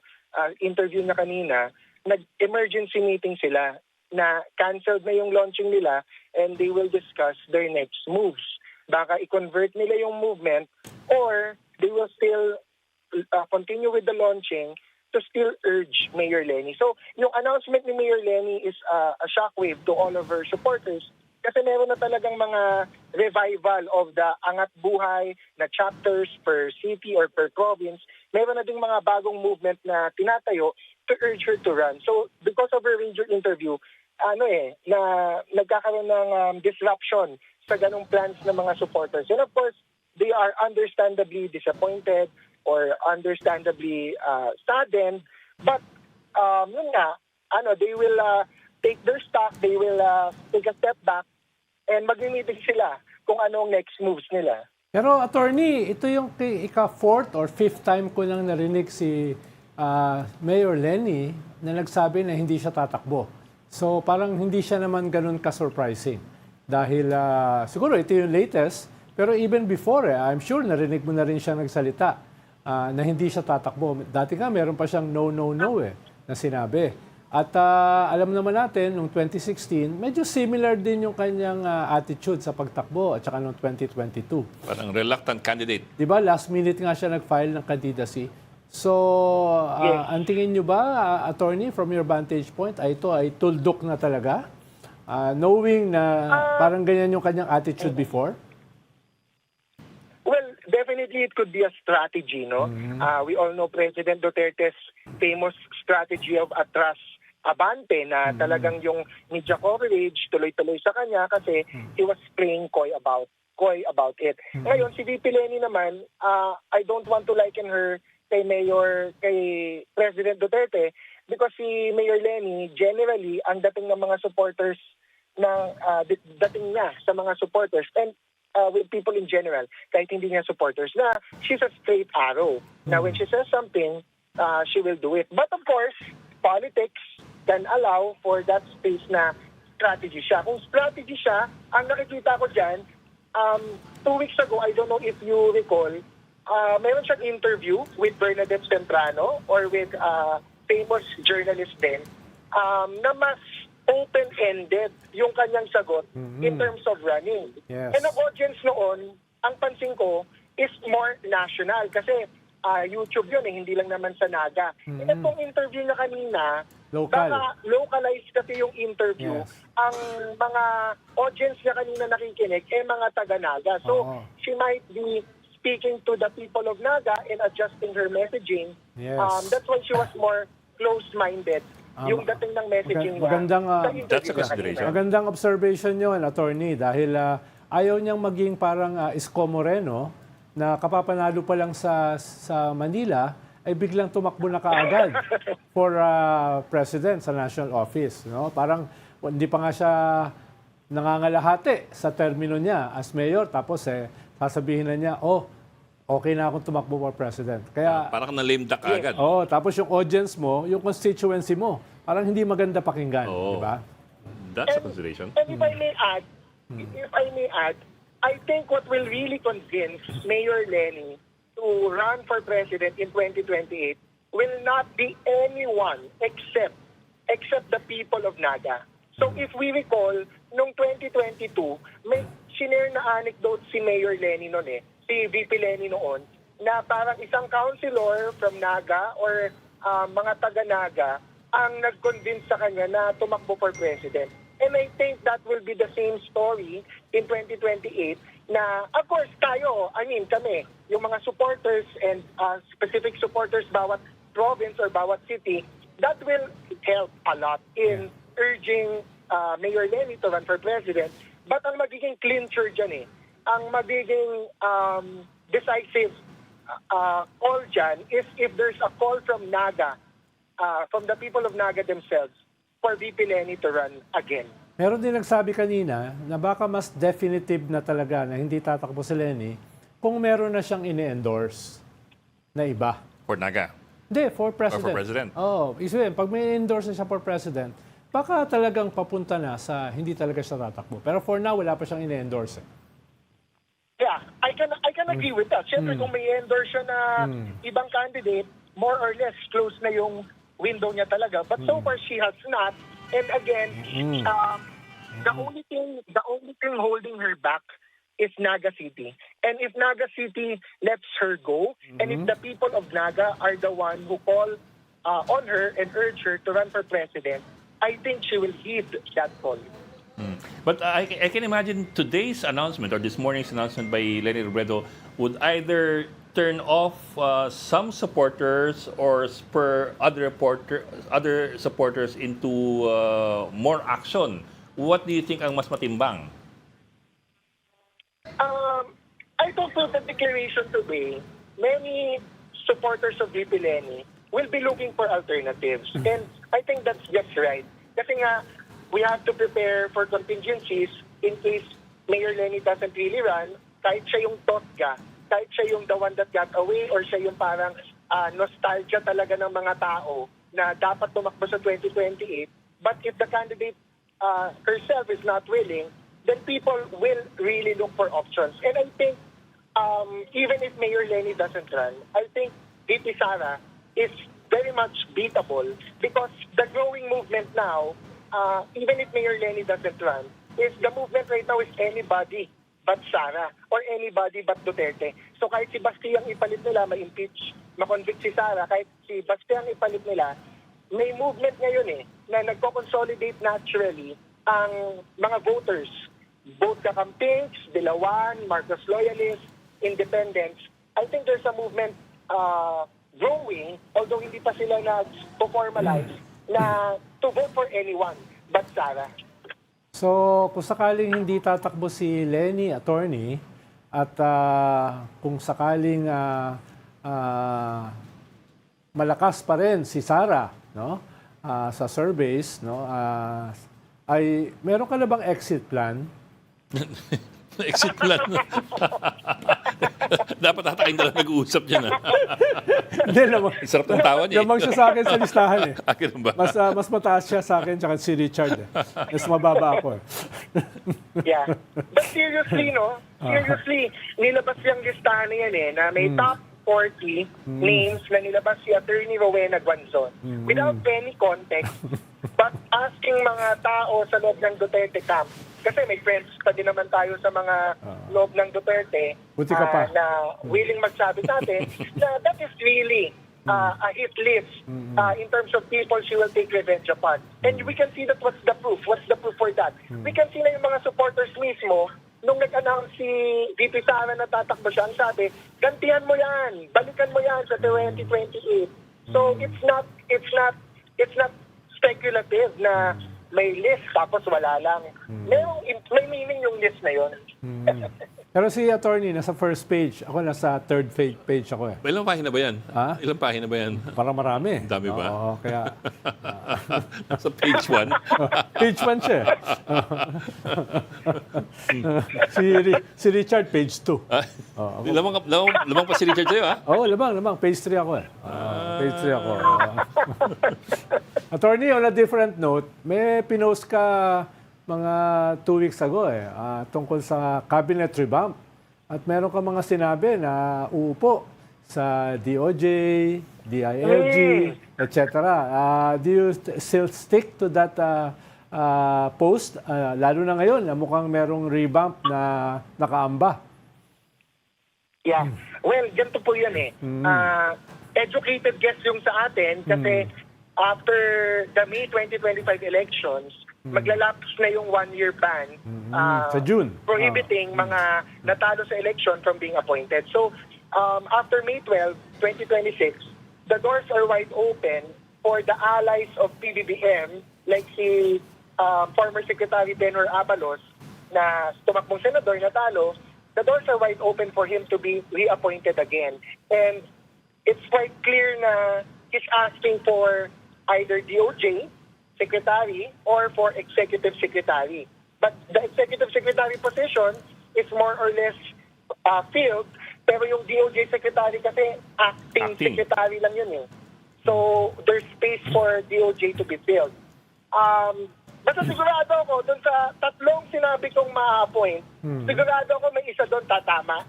interview na kanina, nag-emergency meeting sila na canceled na yung launching nila and they will discuss their next moves. Baka i-convert nila yung movement or they will still continue with the launching to still urge Mayor Leni. So, yung announcement ni Mayor Leni is a shockwave to all of her supporters kasi meron na talagang mga revival of the Angat Buhay na chapters per city or per province. Meron na ding mga bagong movement na tinatayo to urge her to run. So, because of her radio interview, na nagkakaroon ng disruption sa ganong plans ng mga supporters. And of course, they are understandably disappointed or understandably saddened, but yun nga, they will take their stock, they will take a step back, and mag-meeting sila kung anong next moves nila. Pero attorney, ito yung ika-fourth or fifth time ko lang narinig si Mayor Leni na nagsabi na hindi siya tatakbo. So parang hindi siya naman ganun ka-surprising. Dahil siguro ito yung latest, pero even before, I'm sure narinig mo na rin siya nagsalita na hindi siya tatakbo. Dati nga, meron pa siyang no na sinabi. At alam naman natin, noong 2016, medyo similar din yung kanyang attitude sa pagtakbo at saka noong 2022. Parang reluctant candidate. Di ba? Last minute nga siya nag-file ng candidacy. So, ang tingin nyo ba, attorney, from your vantage point, ito ay tuldok na talaga? Knowing na parang ganyan yung kanyang attitude before? Well, definitely it could be a strategy, no? We all know President Duterte's famous strategy of atras abante na talagang yung media coverage tuloy-tuloy sa kanya kasi he was playing coy about it. Ngayon, si VP Leni naman, I don't want to liken her kay President Duterte because si Mayor Leni, generally, ang dating ng mga supporters dating niya sa mga supporters and with people in general, kahit hindi niya supporters, na she's a straight arrow. Now, when she says something, she will do it. But of course, politics can allow for that space na strategy siya. Kung strategy siya, ang nakikita ko dyan, 2 weeks ago, I don't know if you recall, mayroon siyang interview with Bernadette Temprano or with famous journalist din na mas open-ended yung kanyang sagot in terms of running. Yes. And ang audience noon, ang pansin ko, is more national kasi YouTube yun hindi lang naman sa Naga. And itong interview na kanina, Local. baka localized kasi yung interview. Yes. Ang mga audience niya kanina nakikinig, mga taga-Naga. So, Oo. she might be speaking to the people of Naga and adjusting her messaging. Yes. That's why she was more closed-minded. Yung dating ng messaging niya. magandang, sa interview that's a niya consideration. kanina. Magandang observation yun, attorney, dahil ayaw niyang maging parang Isko Moreno na kapapanalo pa lang sa Manila ay biglang tumakbo na kaagad for president sa national office. No? Parang hindi pa nga siya nangangalahati sa termino niya as mayor, tapos sasabihin na niya, okay na akong tumakbo for president. Kaya, Parang na-lame duck agad. tapos yung audience mo, yung constituency mo, parang hindi maganda pakinggan, Oo. di ba? That's a consideration. And if I may add, I think what will really convince Mayor Lenny to run for president in 2028 will not be anyone except the people of Naga. So if we recall, noong 2022, may sinare na anecdote si Mayor Lenny noon si VP Lenny noon, na parang isang councilor from Naga or mga taga-Naga ang nag-convince sa kanya na tumakbo for president. And I think that will be the same story in 2028 na, of course, kami, yung mga supporters and specific supporters bawat province or bawat city, that will help a lot in urging Mayor Lenny to run for president. But ang magiging clincher dyan ang magiging decisive call dyan is if there's a call from Naga, from the people of Naga themselves, for VP Lenny to run again. Meron din nagsabi kanina na baka mas definitive na talaga na hindi tatakbo si Lenny kung meron na siyang ini-endorse na iba. For Naga. Hindi, for president. for president. Oo. Isipin, pag may endorse na siya for president, baka talagang papunta na sa hindi talaga siya tatakbo. Pero for now, wala pa siyang ini-endorse. Yeah, I can agree with that. Siyempre, kung may endorse siya na ibang candidate, more or less close na yung window niya talaga. But so far, she has not. And again, the only thing holding her back is Naga City. And if Naga City lets her go, and if the people of Naga are the one who call on her and urge her to run for president, I think she will heed that call. But I can imagine today's announcement or this morning's announcement by Lenny Robredo would either turn off some supporters or spur other supporters into more action. What do you think ang mas matimbang? I thought with the declaration today, many supporters of VP Lenny will be looking for alternatives. And I think that's just right. Kasi nga, we have to prepare for contingencies in case Mayor Lenny doesn't really run, kahit siya yung totga, kahit siya yung the one that got away, or siya yung parang nostalgia talaga ng mga tao na dapat tumakbo sa 2028. But if the candidate herself is not willing, then people will really look for options. And I think even if Mayor Lenny doesn't run, I think VP Sara is very much beatable because the growing movement now, even if Mayor Lenny doesn't run, is the movement right now is anybody but Sara or anybody but Duterte. So kahit si Basti ang ipalit nila, ma-impeach, ma-convict si Sara, kahit si Basti ang ipalit nila, may movement ngayon na nagko-consolidate naturally ang mga voters. Both the campaigns, Dilawan, Marcos loyalists, independents. I think there's a movement growing, although hindi pa sila nag-formalize, na to vote for anyone but Sara. So, kung sakaling hindi tatakbo si Lenny, attorney, at kung sakaling malakas pa rin si Sara, no, sa surveys, no, ay meron ka na bang exit plan? Exit plan. Dapat tatakin na lang nag-uusap dyan. Hindi, lamang, Sarap ng tawa niya. lamang siya sa akin sa listahan eh. Ganun ba? Mas mataas siya sa akin tsaka si Richard eh. Mas mababa ako eh. Yeah. But seriously, nilabas yung listahan na yan na may top 40 names na nilabas si Attorney Rowena Guanzon without any context, but asking mga tao sa loob ng Duterte camp, kasi may friends pa din naman tayo sa mga loob ng Duterte Buti ka pa. na willing magsabi sa atin na that is really a hit list in terms of people she will take revenge upon. And we can see that what's the proof. What's the proof for that? We can see na yung mga supporters mismo, nung nag-announce si VP Sara na tatakbo siya, ang sabi, gantihan mo yan, balikan mo yan sa 2028. So it's not speculative na may list tapos wala lang. May meaning yung list na yon. Pero si attorney nasa first page, ako nasa third page ako eh. Ilang pahina ba yan? Ha? Ilang pahina ba yan? Parang marami. Dami ba? Oo, kaya Sa page 1. page 1 siya. eh. si Richard, page 2. Lamang pa si Richard sa'yo, ha? Oo, lamang. Page 3 ako eh. Page 3 ako. Attorney, on a different note, may pinost ka mga 2 weeks ago tungkol sa cabinet revamp. At meron ka mga sinabi na uupo sa DOJ, DILG, etc. Do you still stick to that post? Lalo na ngayon na mukhang merong revamp na nakaamba. Yeah. Well, ganito po yun eh. Educated guess yung sa atin kasi after the May 2025 elections, maglalapse na yung 1-year ban Sa June. prohibiting mga natalo sa election from being appointed. So, after May 12, 2026, the doors are wide open for the allies of PBBM like si former Secretary Benor Abalos na tumakbong senador natalo. The doors are wide open for him to be reappointed again. And it's quite clear na he's asking for either DOJ secretary or for executive secretary. But the executive secretary position is more or less filled, pero yung DOJ secretary kasi acting secretary lang yun eh. So there's space for DOJ to be filled. Basta sigurado ako dun sa tatlong sinabi kong ma-appoint, sigurado ako may isa doon tatama.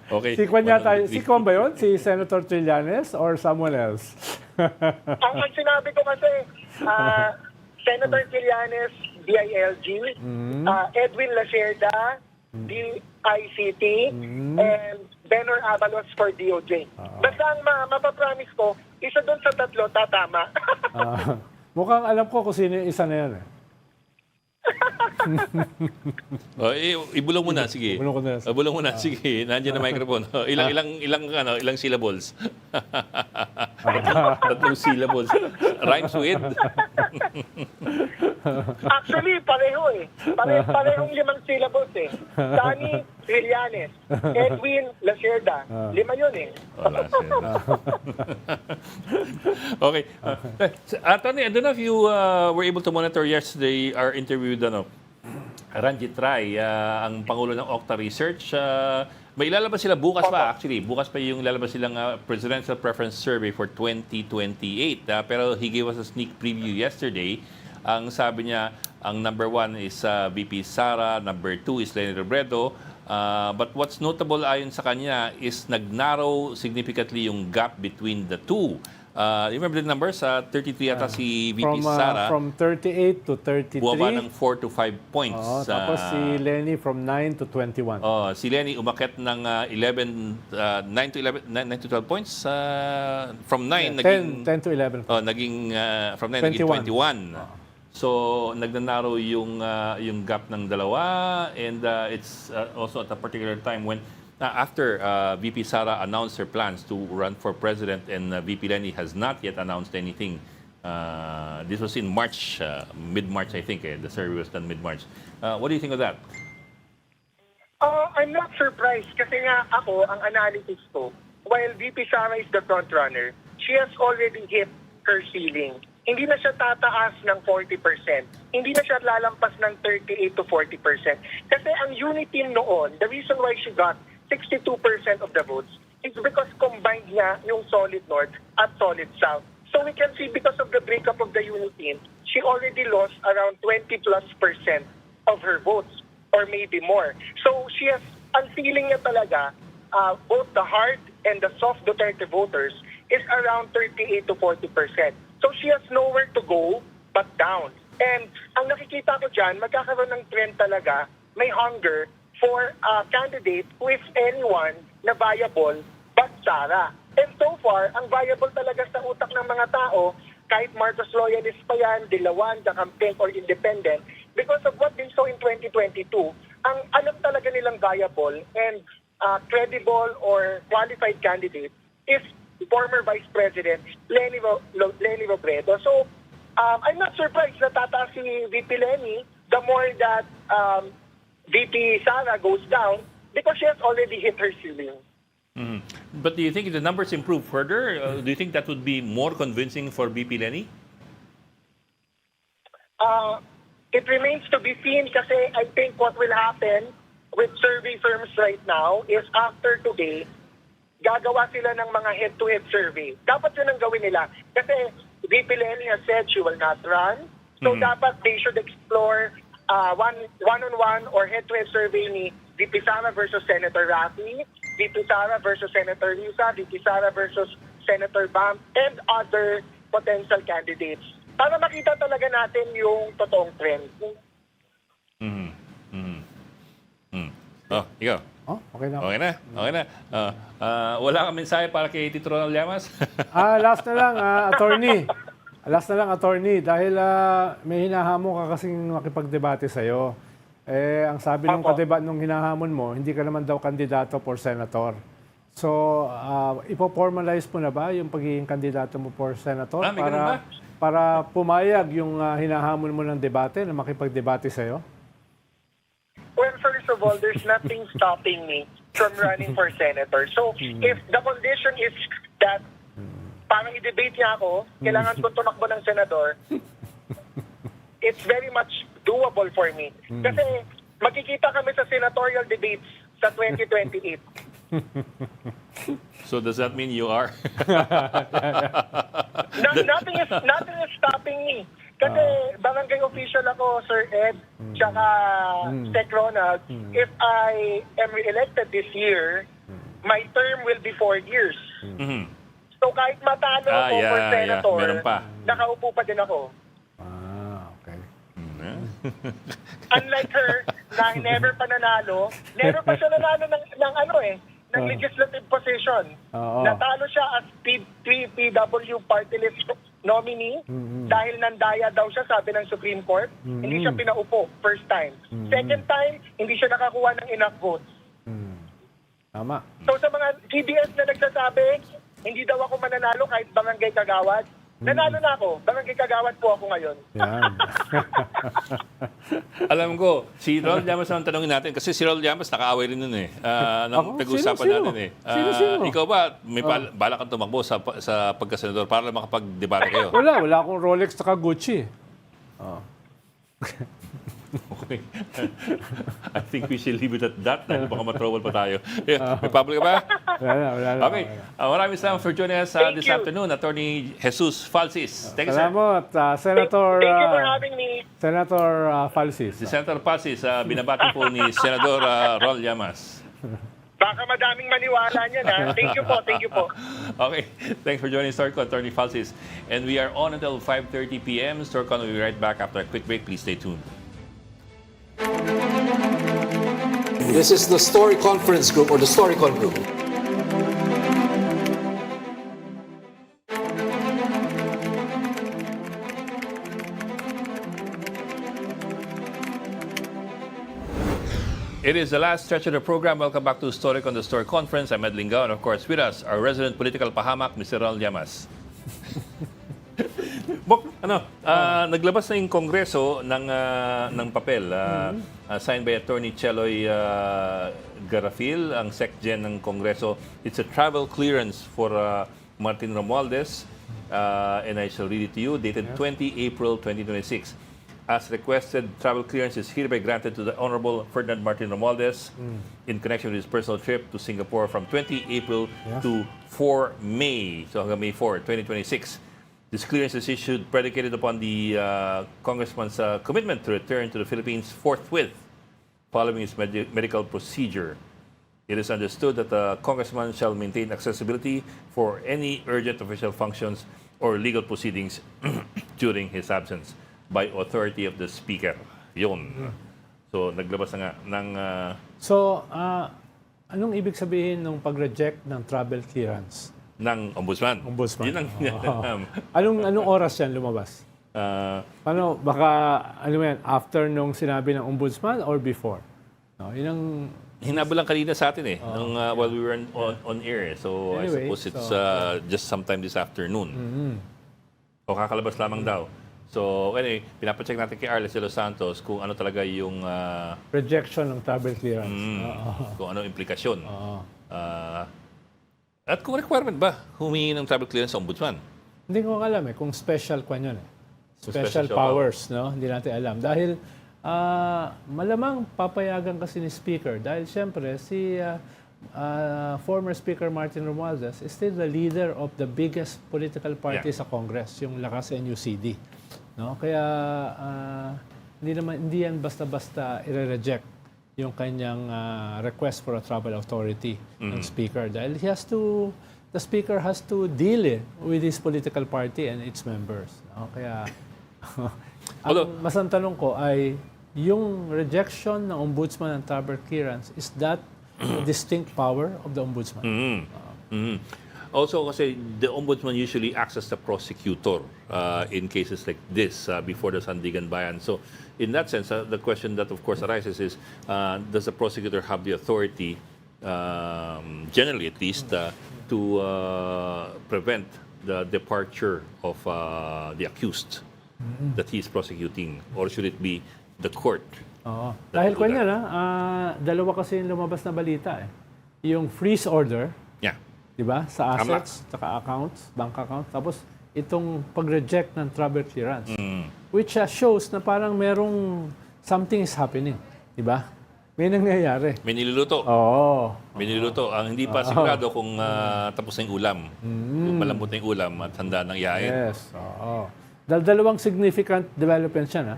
Okay. Si Kwan ba yun? Si Senator Trillanes or someone else? Ang sinabi ko kasi, Senator Trillanes, DILG, Edwin Lacerda, DICT, and Benor Abalos for DOJ. Basta ang mapapromise ko, isa doon sa tatlo, tatama. Mukhang alam ko kung sino yung isa na yan. Ibulong mo na, sige. Bulong ko na. Bulong mo na, sige. Nandiyan na microphone. Ilang Tatlong syllables. Rhymes with. Actually, pareho eh. Parehong 5 syllables eh. Danny Trillanes, Edwin Lacerda. 5 yun eh. Wala siya. Okay. Attorney, I don't know if you were able to monitor yesterday our interview with Ranjit Rai, ang Pangulo ng Okta Research. May ilalabas sila bukas pa, actually. Bukas pa yung ilalabas silang Presidential Preference Survey for 2028. Pero he gave us a sneak preview yesterday. Ang sabi niya, ang number 1 is VP Sara, number 2 is Leni Robredo. But what's notable ayon sa kanya is nag-narrow significantly yung gap between the two. You remember the numbers? 33 yata si VP Sara. From 38 to 33. Bumaba ng 4 to 5 points. Tapos si Leni from 9 to 21. Si Leni umakyat ng 9 to 12 points. From 9, 10 to 11. Naging from 9 naging 21. So, nagnanarrow yung gap ng dalawa, and it's also at a particular time when after VP Sara announced her plans to run for president and VP Leni has not yet announced anything. This was in March, mid-March I think. The survey was done mid-March. What do you think of that? I'm not surprised kasi nga ako, ang analysis ko, while VP Sara is the front runner, she has already hit her ceiling. Hindi na siya tataas ng 40%. Hindi na siya lalampas ng 38 to 40%. Kasi ang unity noon, the reason why she got 62% of the votes is because combined niya yung solid north at solid south. So we can see because of the breakup of the unity, she already lost around 20+% of her votes or maybe more. So she has, ang feeling niya talaga, both the hard and the soft Duterte voters is around 38 to 40%. So she has nowhere to go but down. And ang nakikita ko dyan, magkakaroon ng trend talaga, may hunger for a candidate who is anyone na viable but Sara. And so far, ang viable talaga sa utak ng mga tao, kahit Marcos loyalist pa yan, Dilawan, the campaign or independent, because of what they saw in 2022, ang alam talaga nilang viable and credible or qualified candidate is former Vice President Leni Robredo. So, I'm not surprised na tataas si VP Leni the more that VP Sara goes down because she has already hit her ceiling. Mhm. But do you think if the numbers improve further, do you think that would be more convincing for BP Lenny? It remains to be seen kasi I think what will happen with survey firms right now is after today, gagawa sila ng mga head-to-head survey. Dapat yun ang gawin nila. Kasi VP Lenny has said she will not run. So dapat they should explore one-on-one or head-to-head survey ni VP Sara versus Senator Rafi, VP Sara versus Senator Risa, VP Sara versus Senator Bam, and other potential candidates. Para makita talaga natin yung totoong trend. Mhm. Mhm. Mm. Oh, ikaw. Oh, okay na. Okay na. Okay na. Wala kang mensahe para kay Tito Ronald Llamas? Last na lang, attorney. Last na lang, attorney. Dahil may hinahamon ka kasing makipagdebate sa'yo. Ang sabi nung nung hinahamon mo, hindi ka naman daw kandidato for senator. So, ipo-formalize mo na ba yung pagiging kandidato mo for senator May ganun ba? para pumayag yung hinahamon mo ng debate na makipagdebate sa'yo? Well, first of all, there's nothing stopping me from running for senator. So, if the condition is that parang i-debate niya ako, kailangan ko tumakbo ng senador, it's very much doable for me. Kasi magkikita kami sa senatorial debates sa 2028. So does that mean you are? Nothing is stopping me. Kasi barangay official ako, Sir Ed, tsaka Sec Ronald. If I am re-elected this year, my term will be 4 years. Mhm. So kahit matalo ako for senator, Meron pa. nakaupo pa din ako. Okay. Unlike her, na never pa nanalo, never pa siya nanalo ng legislative position. Oo. Natalo siya as PW party list nominee dahil nandaya daw siya, sabi ng Supreme Court. Hindi siya pinaupo first time. Second time, hindi siya nakakuha ng enough votes. Tama. So sa mga CDS na nagsasabi, hindi daw ako mananalo kahit barangay kagawad, nanalo na ako. Barangay kagawad po ako ngayon. Yan. Alam ko, si Ronald Llamas ang tanongin natin kasi si Ronald Llamas nakaaway rin nun eh. Nang Ako? pag-usapan Sino? natin eh. Sino? Ikaw ba, may balak kang tumakbo sa pagkasenador para lang makapag-debate kayo? Wala akong Rolex at Gucci. Okay. I think we should leave it at that. Dahil baka matrowal pa tayo. May public ka ba? Wala. Okay. Maraming salamat for joining us Thank this you. afternoon, Attorney Jesus Falsis. Thank you, sir. Salamat, Senator... Thank you for having me. Senator Falsis. Si Senator Falsis, binabati po ni Senador Ronald Llamas. Baka madaming maniwala niyan, ha? Thank you po. Okay. Thanks for joining StoryCon, Attorney Falsis. And we are on until 5:30 p.m. StoryCon will be right back after a quick break. Please stay tuned. This is the Story Conference Group or the StoryCon Group. It is the last stretch of the program. Welcome back to StoryCon, the Story Conference. I'm Ed Lingao, and of course with us, our resident political pahamak, Mr. Ronald Llamas. Bok, naglabas na yung Kongreso ng papel signed by Attorney Cheloy Garafil, ang SecGen ng Kongreso. It's a travel clearance for Martin Romualdez, and I shall read it to you, dated 20 April 2026. As requested, travel clearance is hereby granted to the Honorable Ferdinand Martin Romualdez in connection with his personal trip to Singapore from 20 April to 4 May, so hanggang May 4, 2026. This clearance is issued predicated upon the Congressman's commitment to return to the Philippines forthwith following his medical procedure. It is understood that the Congressman shall maintain accessibility for any urgent official functions or legal proceedings during his absence by authority of the Speaker. Yun. So, naglabas na nga ng... So, anong ibig sabihin ng pag-reject ng travel clearance? ng Ombudsman. Ombudsman. Yun ang... Anong oras yan lumabas? Paano, baka, after nung sinabi ng Ombudsman or before? No, yun ang... Hinabo lang kanina sa atin eh, nung, while we were on air. So, Anyway, I suppose it's just sometime this afternoon. O kakalabas lamang daw. So, anyway, pinapacheck natin kay Arles de los Santos kung ano talaga yung Rejection ng travel clearance. kung ano implikasyon. Oo. At kung requirement ba humingi ng travel clearance sa ombudsman? Hindi ko alam kung special kwan yun Kung Special special powers, no? Hindi natin alam. Dahil malamang papayagan kasi ni Speaker. Dahil siyempre, si former Speaker Martin Romualdez is still the leader of the biggest political party sa Congress, yung Lakas NUCD. No? Kaya hindi yan basta-basta i-reject yung kanyang request for a travel authority ng Speaker. Dahil the Speaker has to deal with his political party and its members. No? Kaya mas ang tanong ko ay yung rejection ng ombudsman ng travel clearance, is that a distinct power of the ombudsman? Also, kasi the ombudsman usually acts as the prosecutor in cases like this before the Sandigan Bayan. So, in that sense, the question that of course arises is, does the prosecutor have the authority, generally at least, to prevent the departure of the accused that he is prosecuting, or should it be the court? Oo. That Dahil will do kanya that. dalawa kasi yung lumabas na balita Yung freeze order, Yeah. di ba? Sa assets, saka accounts, bank accounts. Tapos itong pag-reject ng travel clearance. Which shows na parang merong something is happening. Di ba? May nangyayari. May niluluto. Oo. May niluluto. Ang hindi pa sigurado kung tapos na yung ulam. Kung malambot na yung ulam at handa ng iain. Yes. Oo. Dalawang significant developments yan.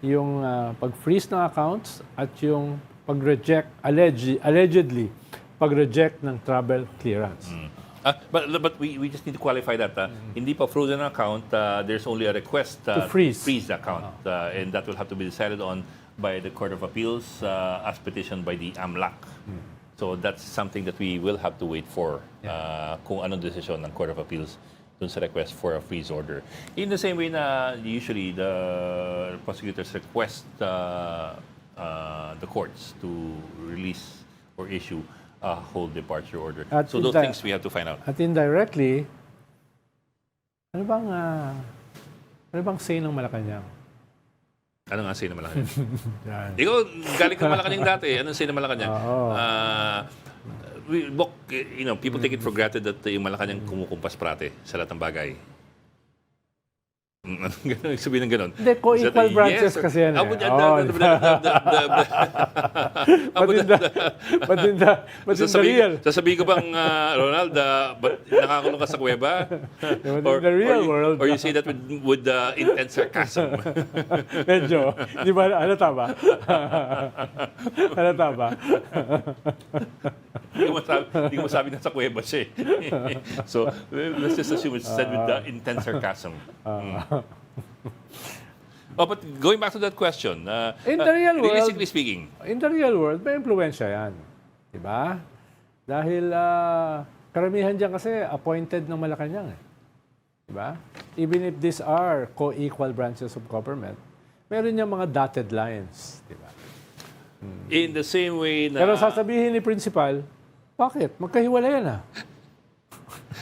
Yung pag-freeze ng accounts at yung pag-reject, allegedly, pag-reject ng travel clearance. But we just need to qualify that. Hindi pa frozen ang account. There's only a request To freeze. the account. And that will have to be decided on by the Court of Appeals as petitioned by the AMLAC. So that's something that we will have to wait for kung anong desisyon ng Court of Appeals dun sa request for a freeze order. In the same way na usually the prosecutors request the courts to release or issue a whole departure order. At So those things we have to find out. At indirectly, ano bang say ng Malacanang? Ano nga say na Malacanang? Yan. Ikaw, galing ka Malacanang dati. Anong say na Malacanang? People take it for granted that yung Malacanang kumukumpas parate sa lahat ng bagay. Ganun, sabihin ng ganun. Hindi, co-equal branches sir. kasi yan. But in the real, Sasabihin ko bang, Ronald, nakakulong ka sa kuweba? the real world, Or you say that with intense sarcasm? medyo, di ba, halata ba? Halata ba? Hindi ko masabi na sa kuweba siya eh. So, let's just assume it's said with the intense sarcasm. But going back to that question, In the real world, realistically speaking, in the real world, may impluensya yan. Di ba? Dahil karamihan dyan kasi appointed ng Malacanang. Di ba? Even if these are co-equal branches of government, meron niyang mga dotted lines. Di ba? in the same way na... Pero sasabihin ni principal, bakit? Magkahiwala yan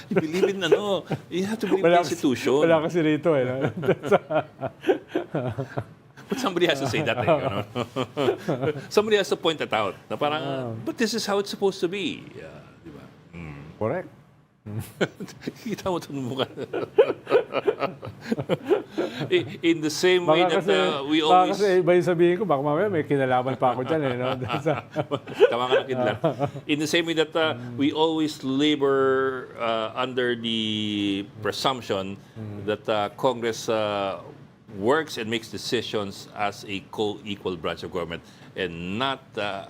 You believe in you have to believe in the institution. Wala kasi rito But somebody has to say that. Somebody has to point that out. Na parang, but this is how it's supposed to be. Di ba? Correct. Kita mo itong mukha. In the same way that we baka always... kasi iba yung sabihin ko, baka mamaya may kinalaman pa ako dyan. Tama ka ng kidlat. In the same way that we always labor under the presumption that Congress works and makes decisions as a co-equal branch of government and not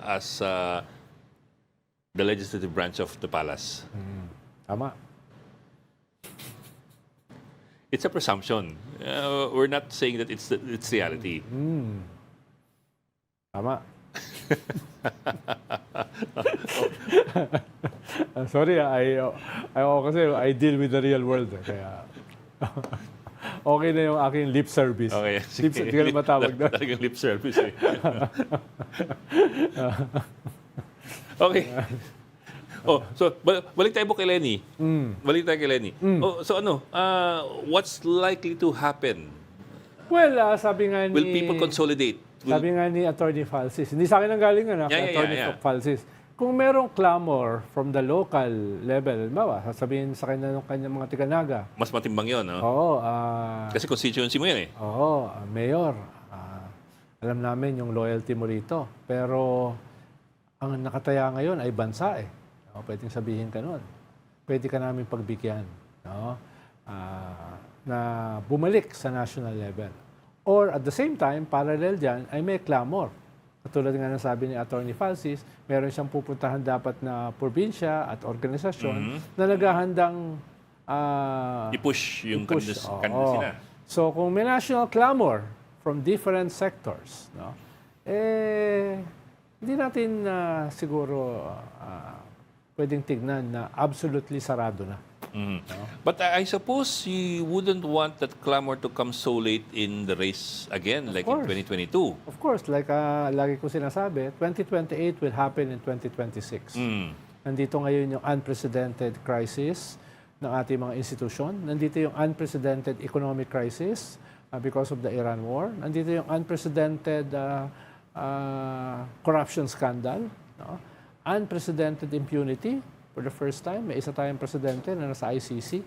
as the legislative branch of the palace. Tama. It's a presumption. We're not saying that it's reality. Tama. Sorry, kasi I deal with the real world. Kaya okay na yung aking lip service. Okay. Hindi ka na matawag na. Talagang lip service eh. Okay. So balik tayo po kay Lenny. Balik tayo kay Lenny. So what's likely to happen Well, sabi nga ni... Will people consolidate? Sabi nga ni Attorney Falsis, hindi sa akin ang galing Yeah, kay Attorney Falsis. Kung merong clamor from the local level, bawa, sasabihin sa kanya ng kanyang mga tiganaga, Mas matimbang yun, no? oo, Kasi constituency mo yan eh. oo, Mayor, alam namin yung loyalty mo rito. Pero ang nakataya ngayon ay bansa eh. No, pwedeng sabihin ka nun. Pwede ka namin pagbigyan. No? Na bumalik sa national level. Or at the same time, parallel dyan, ay may clamor. Katulad nga ng sabi ni Attorney Falsis, meron siyang pupuntahan dapat na probinsya at organisasyon na naghahandang I-push yung i-push. candidacy na. So kung may national clamor from different sectors, no, hindi natin siguro pwedeng tignan na absolutely sarado na. But I suppose you wouldn't want that clamor to come so late in the race again, like in course. 2022. Of course, like lagi ko sinasabi, 2028 will happen in 2026. Nandito ngayon yung unprecedented crisis ng ating mga institusyon. Nandito yung unprecedented economic crisis because of the Iran war. Nandito yung unprecedented corruption scandal. No? Unprecedented impunity. For the first time, may isa tayong presidente na nasa ICC,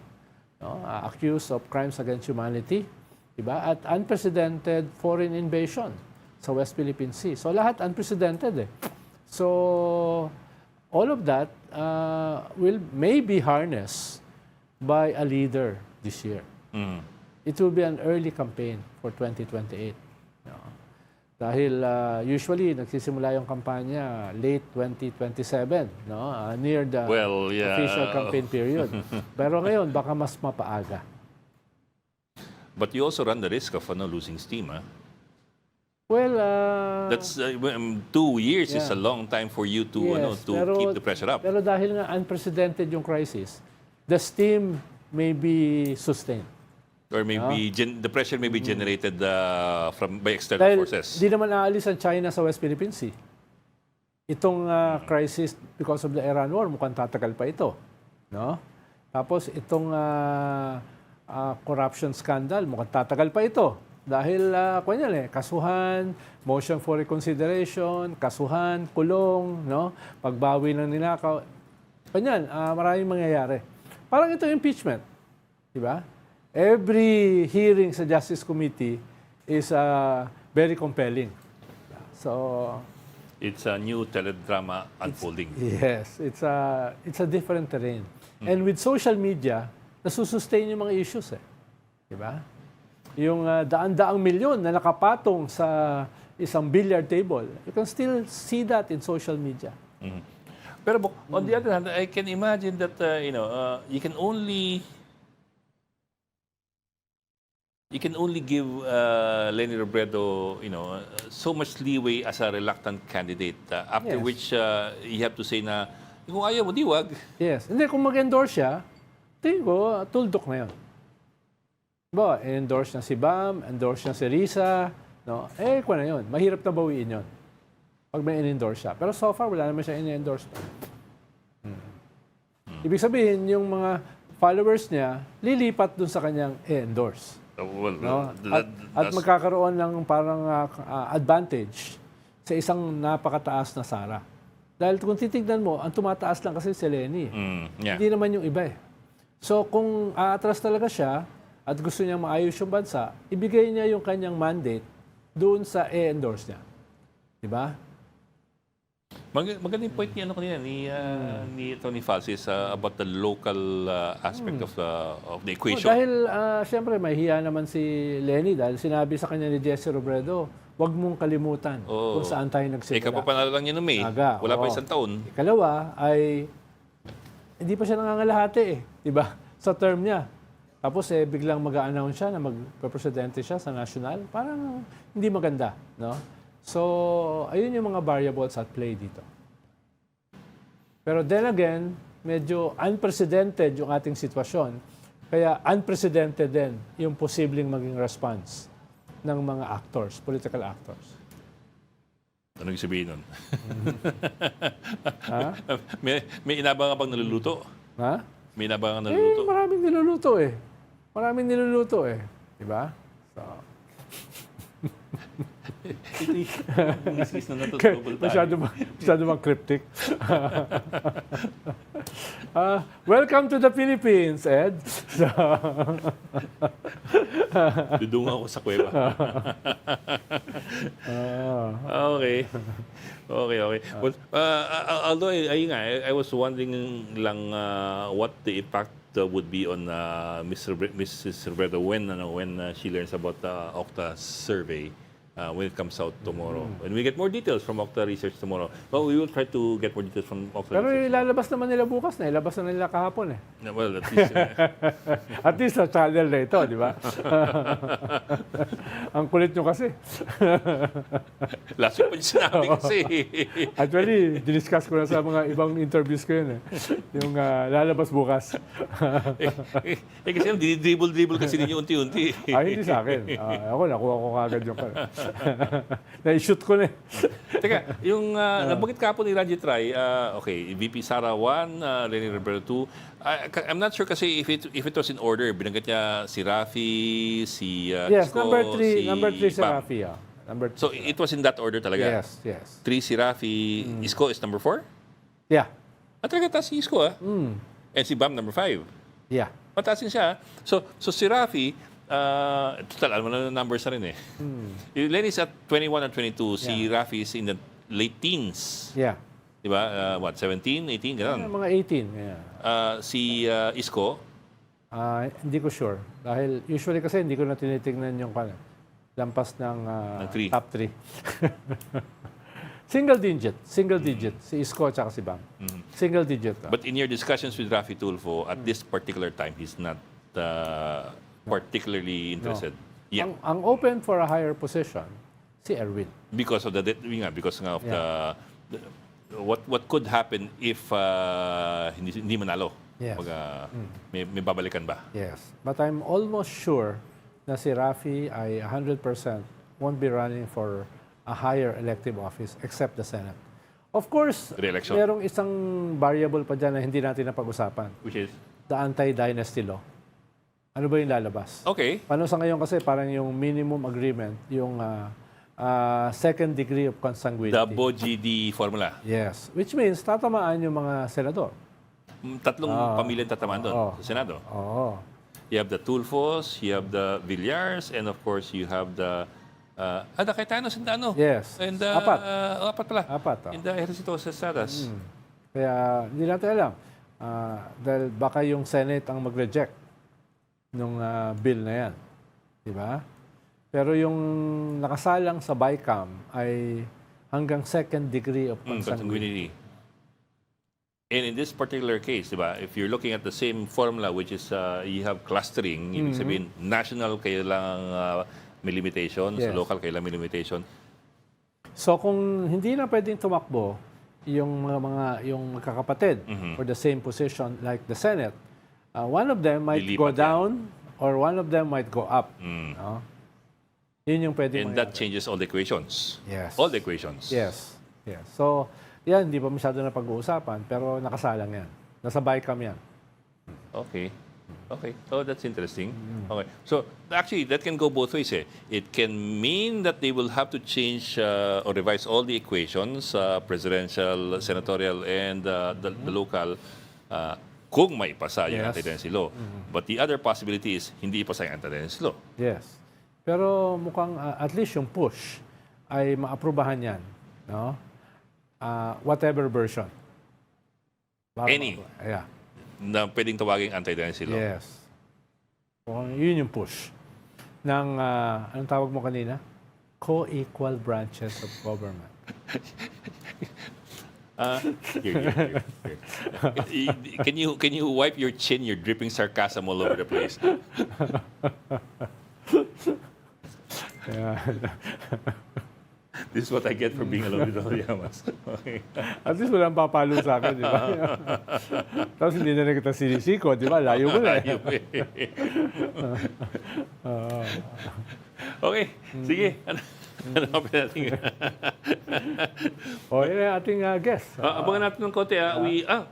no? Accused of crimes against humanity. Diba? At unprecedented foreign invasion sa West Philippine Sea. So lahat unprecedented eh. So all of that may be harnessed by a leader this year. It will be an early campaign for 2028. No? Dahil usually nagsisimula yung kampanya late 2027, no? Near the official campaign period. Pero ngayon baka mas mapaaga. But you also run the risk of losing steam, huh? Well, That's 2 years is a long time for you to yes, to keep the pressure up. Pero dahil nga unprecedented yung crisis, the steam may be sustained. Or maybe the pressure may be generated by external Dahil forces. di naman aalis ang China sa West Philippine Sea. Itong crisis because of the Iran war, mukhang tatagal pa ito. No? Tapos itong corruption scandal, mukhang tatagal pa ito. Dahil, kasuhan, motion for reconsideration, kasuhan, kulong, no? Pagbawi ng ninakaw. Kanyan, maraming mangyayari. Parang ito impeachment. Di ba? Every hearing sa Justice Committee is very compelling. So, It's a new teledrama unfolding. yes, it's a different terrain. And with social media, nasusustain yung mga issues eh. Di ba? Yung daan-daang milyon na nakapatong sa isang billiard table, you can still see that in social media. Pero on the other hand, I can imagine that you can only give Leni Robredo, so much leeway as a reluctant candidate. After Yes. which you have to say na kung ayaw mo, di wag. Yes. Hindi, kung mag-endorse siya, tingin ko, tuldok na yun. Ba, endorse niya si Bam, endorse niya si Risa, no? Kung na yun. Mahirap na bawiin yun. Pag may in-endorse siya. Pero so far, wala naman siya in-endorse. Ibig sabihin, yung mga followers niya, lilipat dun sa kanyang endorse. Well, No? At magkakaroon ng parang advantage sa isang napakataas na sara. Dahil kung titignan mo, ang tumataas lang kasi si Leni. Hindi naman yung iba eh. So kung aatras talaga siya at gusto niya maayos yung bansa, ibigay niya yung kanyang mandate doon sa endorse niya. Diba? Magandang point ni ni Tony Falsis about the local aspect of the equation. Dahil siyempre may hiya naman si Leni dahil sinabi sa kanya ni Jesse Robredo, huwag mong kalimutan kung saan tayo nagsimula. Kapapanalo lang niya noong May. Aga, Wala pa oo. isang taon. Ikalawa ay hindi pa siya nangangalahati eh, 'di ba? Sa term niya. Tapos biglang mag-a-announce siya na magpe-presidente siya sa national. Parang hindi maganda, no? So, ayun yung mga variables at play dito. Pero then again, medyo unprecedented yung ating sitwasyon. Kaya unprecedented din yung posibleng maging response ng mga actors, political actors. Ano yung sabihin nun? Ha? may inabang-abang naluluto. Ha? May inabang naluluto. Maraming niluluto eh. Maraming niluluto eh. Di ba? So, Ito yung misis na natutubol tayo. Masyado bang cryptic? Welcome to the Philippines, Ed. Dudungan ako sa kuweba. Okay. Okay. Well, although I was wondering lang what the impact would be on Mrs. Roberto when she learns about the Okta survey when it comes out tomorrow. And we get more details from Okta Research tomorrow. Well, we will try to get more details from Okta Pero Research. ilalabas naman nila bukas na. Ilabas na nila kahapon eh. Well, at least... At least sa channel na ito, di ba? Ang kulit nyo kasi. last week pa niya sinabi kasi. Actually, diniscuss ko na sa mga ibang interviews ko yun eh. Yung lalabas bukas. Kasi dribble kasi ninyo unti-unti. Ay, hindi sa akin. Ako, nakuha ko kagad yung na-shoot ko na eh. Teka, yung nabanggit ka po ni Ranjit Rai, okay, VP Sara 1, Leni Roberto 2. I'm not sure kasi if it was in order. Binanggit niya si Rafi, si Yes, Isko, number 3 si Bam. Rafi. Number So it was in that order talaga? Yes. 3 si Rafi, Isko is number 4? Yeah. At talaga taas si Isko And si Bam number 5. Yeah. Mataas din siya. So si Rafi, total, alam mo na numbers na rin eh. Lenny is at 21 and 22. Si Rafi is in the late teens. Yeah. Diba? 17, 18, gano'n. Mga 18. Yeah. Si Isko, Hindi ko sure. Dahil usually kasi hindi ko na tinitingnan yung lampas ng Ng three. top 3. Single digit. Si Isko at si Bam. Single digit. but in your discussions with Rafi Tulfo, at this particular time, he's not particularly interested. Yeah. Ang open for a higher position, si Erwin. Because of because of the what could happen if hindi manalo. Yes. May babalikan ba? Yes. But I'm almost sure na si Rafi ay 100% won't be running for a higher elective office except the Senate. Of course, Re-election. merong isang variable pa dyan na hindi natin napag-usapan. Which is? The anti-dynasty law. Ano ba yung lalabas? Okay. Paano sa ngayon kasi parang yung minimum agreement, yung second degree of consanguinity. The BOGD formula. Yes. Which means tatamaan yung mga senador. Tatlong pamilyang tatamaan doon sa Senado. Oo. You have the Tulfos, you have the Villars, and of course you have the Cayetano Sendano. Yes. And Apat. Apat pala. Apat. And the Ejercito Cesadas. Kaya hindi natin alam. Dahil baka yung Senate ang mag-reject nung bill na yan. Di ba? Pero yung nakasalang sa BICAM ay hanggang second degree of consanguinity. Consanguinity. And in this particular case, diba, if you're looking at the same formula, which is you have clustering, ibig sabihin, national kayo lang may limitation, sa Yes. local kayo lang may limitation. So kung hindi na pwedeng tumakbo yung yung magkakapatid for the same position like the Senate, one of them might go Lilipat yan. down or one of them might go up. No? Yun yung pwedeng And that mangyari. changes all the equations. Yes. All the equations. Yes. So, yan, hindi pa masyado na pag-uusapan, pero nakasalang yan. Nasa BICAM yan. Okay. Oh, that's interesting. Okay. So, actually, that can go both ways. It can mean that they will have to change or revise all the equations, presidential, senatorial, and the local, kung may pasa yung Yes. anti-dynasty law. But the other possibility is hindi ipasa yung anti-dynasty law. Yes. Pero mukhang at least yung push ay maaprubahan yan. No? Whatever version. Any. Yeah. Na pwedeng tawaging anti-dynasty law. Yes. Mukhang yun yung push ng, anong tawag mo kanina? Co-equal branches of government. Here. Can you wipe your chin? You're dripping sarcasm all over the place. Yeah. This is what I get for being alone with Yamas. Okay. At least walang papalo sa akin, di ba? Tapos hindi na kita sinisiko, di ba? Layo ko na. Okay, sige. Ano pa natin? O, yun ang ating guest. Abangan natin ng konti.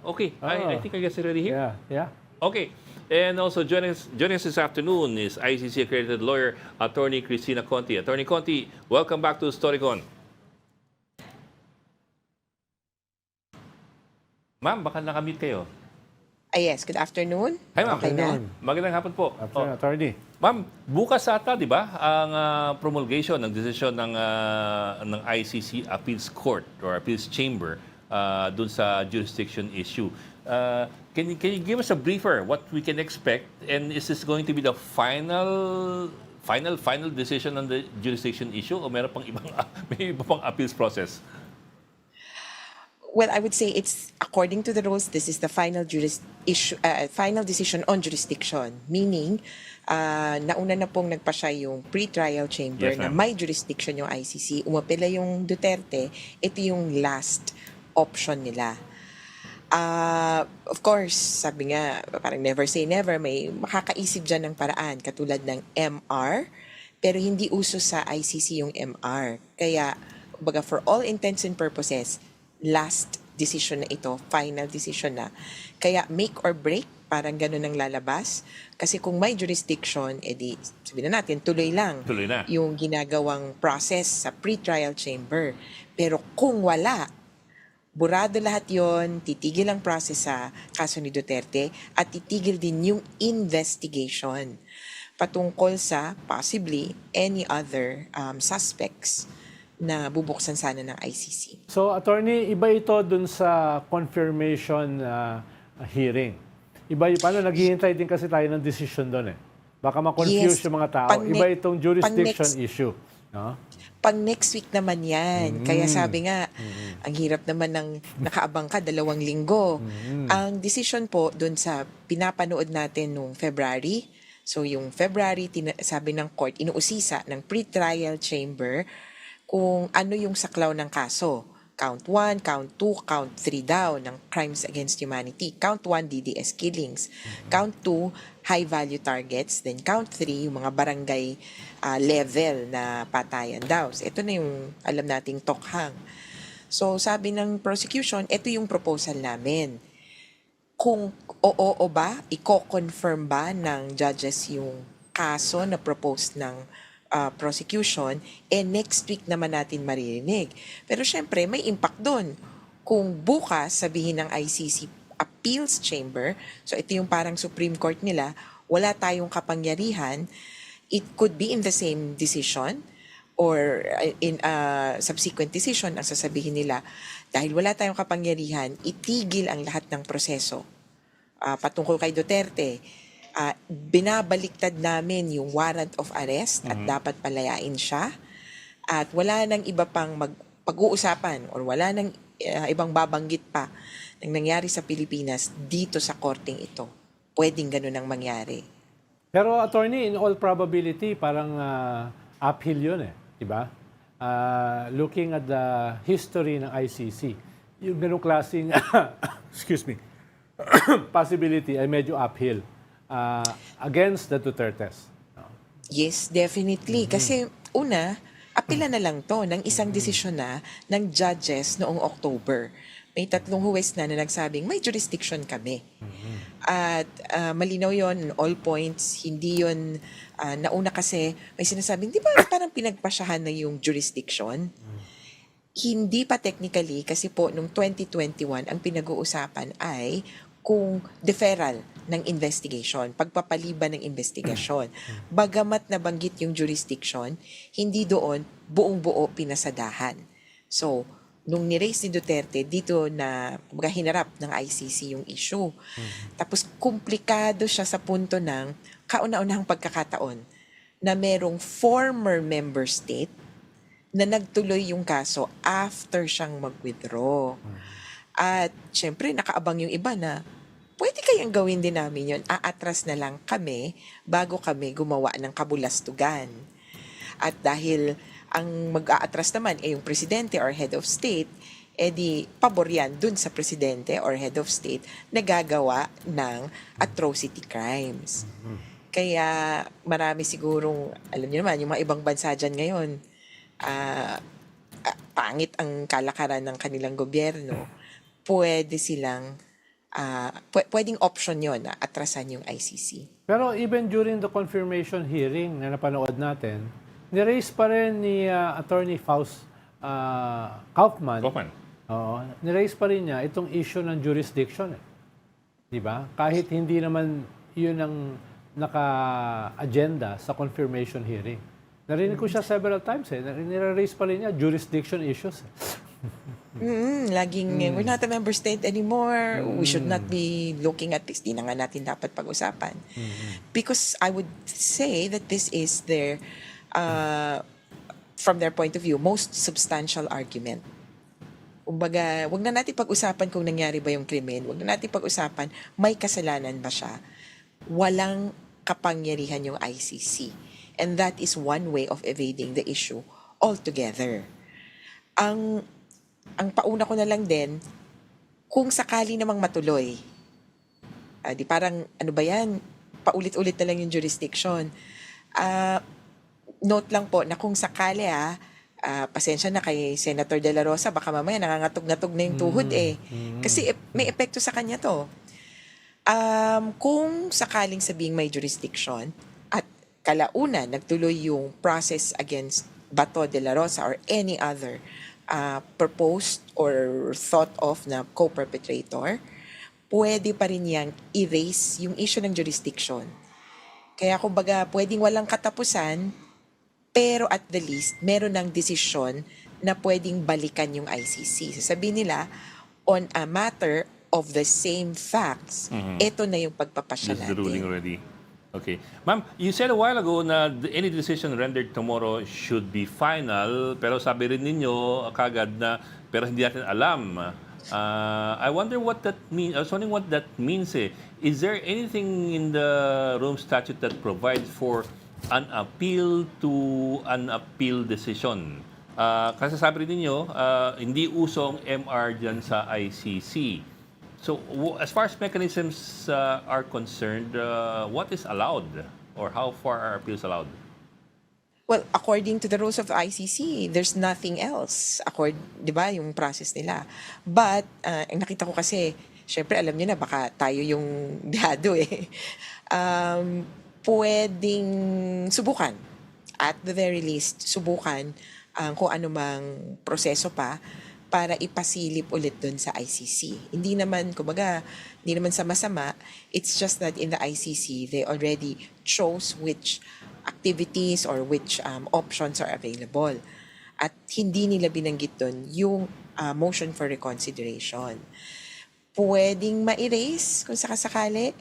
Okay. I think I guess already here. Yeah. Okay. And also joining us this afternoon is ICC accredited lawyer, Attorney Cristina Conti. Attorney Conti, welcome back to Storycon. Ma'am, baka nakamute kayo. Yes, good afternoon. Hi, ma'am. Okay na? Magandang hapon po. After attorney. Ma'am, bukas ata, di ba, ang promulgation ng desisyon ng ICC Appeals Court or Appeals Chamber dun sa jurisdiction issue. Can you give us a briefer what we can expect, and is this going to be the final decision on the jurisdiction issue o meron pang may iba pang appeals process? Well, I would say it's according to the rules. This is the final final decision on jurisdiction. Meaning, nauna na pong nagpasya yung pre-trial chamber Yes, na ma'am. may jurisdiction yung ICC. Umapela yung Duterte. Ito yung last option nila. Of course, sabi nga, parang never say never, may makakaisip dyan ng paraan katulad ng MR, pero hindi uso sa ICC yung MR. Kaya, baga for all intents and purposes, last decision na ito, final decision na. Kaya make or break, parang ganun ang lalabas. Kasi kung may jurisdiction, edi sabihin na natin, tuloy lang Tuloy na. yung ginagawang process sa pre-trial chamber. Pero kung wala, burado lahat yon, titigil ang process sa kaso ni Duterte at titigil din yung investigation patungkol sa possibly any other suspects na bubuksan sana ng ICC. So, attorney, iba ito dun sa confirmation hearing. Iba yung, paano naghihintay din kasi tayo ng decision doon eh. Baka ma-confuse Yes. yung mga tao. Pag Iba ne- itong jurisdiction pag next- issue. No? Pag next week naman yan. Kaya sabi nga, ang hirap naman ng nakaabang ka 2 linggo. Ang decision po dun sa pinapanood natin nung February. So yung February, sabi ng court, inuusisa ng pre-trial chamber kung ano yung saklaw ng kaso. Count 1, Count 2, Count 3 daw ng crimes against humanity. Count 1, DDS killings. Count 2, high-value targets. Then Count 3, yung mga barangay level na patayan daw. So, ito na yung alam nating tokhang. So sabi ng prosecution, ito yung proposal namin. Kung oo o ba, i-confirm ba ng judges yung kaso na propose ng prosecution, next week naman natin maririnig. Pero syempre, may impact doon. Kung bukas sabihin ng ICC Appeals Chamber, so ito yung parang Supreme Court nila, wala tayong kapangyarihan, it could be in the same decision or in a subsequent decision, ang sasabihin nila, dahil wala tayong kapangyarihan, itigil ang lahat ng proseso. Patungkol kay Duterte, binabaliktad namin yung warrant of arrest at dapat palayain siya. At wala nang iba pang pag-uusapan or wala nang ibang babanggit pa ng nangyari sa Pilipinas dito sa korteng ito. Pwedeng ganun ang mangyari. Pero attorney, in all probability, parang uphill yun eh. Diba? Looking at the history ng ICC, yung ganung klaseng, excuse me, possibility ay medyo uphill against the Dutertes. Yes, definitely. Kasi una, apila na lang to ng isang desisyon na ng judges noong October. May 3 huwes na nagsabing may jurisdiction kami. At malinaw yon all points, hindi yon nauna kasi may sinasabing, di ba parang pinagpasyahan na yung jurisdiction? Hindi pa technically kasi po noong 2021 ang pinag-uusapan ay kung deferral ng investigation, pagpapaliban ng investigasyon. Bagamat nabanggit yung jurisdiction, hindi doon buong-buo pinasadahan. So, nung ni-raise ni Duterte, dito na hinarap ng ICC yung issue. Tapos komplikado siya sa punto ng kauna-unahang pagkakataon na merong former member state na nagtuloy yung kaso after siyang mag-withdraw. At syempre, nakaabang yung iba na pwede kayang gawin din namin yun. Aatras na lang kami bago kami gumawa ng kabulastugan. At dahil ang mag-aatras naman ay yung presidente or head of state, di pabor yan dun sa presidente or head of state na gagawa ng atrocity crimes. Kaya marami sigurong, alam niyo naman, yung mga ibang bansa dyan ngayon, pangit ang kalakaran ng kanilang gobyerno, pwede silang pwedeng option yon na atrasan yung ICC. Pero even during the confirmation hearing na napanood natin, niraise pa rin ni Attorney Faust Kaufman. Oo, niraise pa rin niya itong issue ng jurisdiction. Di ba? Kahit hindi naman yun ang naka-agenda sa confirmation hearing. Narinig ko siya several times nire-raise pa rin niya jurisdiction issues. Laging, we're not a member state anymore. We should not be looking at this. Di na nga natin dapat pag-usapan. Because I would say that this is their, from their point of view, most substantial argument. Kumbaga, wag na natin pag-usapan kung nangyari ba yung krimen. Wag na natin pag-usapan, may kasalanan ba siya. Walang kapangyarihan yung ICC. And that is one way of evading the issue altogether. Ang pauna ko na lang din, kung sakali namang matuloy, di parang, ano ba yan, paulit-ulit na lang yung jurisdiction. Note lang po na kung sakali pasensya na kay Senator De La Rosa, baka mamaya nangangatog-ngatog na yung tuhod Kasi may epekto sa kanya to. Kung sakaling sabing may jurisdiction at kalaunan nagtuloy yung process against Bato De La Rosa or any other proposed or thought of na co-perpetrator, pwede pa rin niyang erase yung issue ng jurisdiction. Kaya kumbaga, pwedeng walang katapusan, pero at the least, meron ng desisyon na pwedeng balikan yung ICC. Sasabihin nila, on a matter of the same facts, ito na yung pagpapasya This is the ruling natin. already. Okay. Ma'am, you said a while ago na any decision rendered tomorrow should be final, pero sabi rin ninyo kagad na, pero hindi natin alam. I wonder what that means. I was wondering what that means. Is there anything in the Rome Statute that provides for an appeal to an appeal decision? Kasi sabi rin ninyo, hindi usong MR dyan sa ICC. So, as far as mechanisms are concerned, what is allowed or how far are appeals allowed? Well, according to the rules of the ICC, there's nothing else. Di ba, yung process nila. But, ang nakita ko kasi, syempre alam niyo na, baka tayo yung bihado pwedeng subukan. At the very least, subukan kung anumang proseso pa para ipasilip ulit dun sa ICC. Hindi naman, kumbaga, hindi naman sama-sama. It's just that in the ICC, they already chose which activities or which options are available. At hindi nila binanggit dun yung motion for reconsideration. Pwedeng ma-erase kung sakasakali,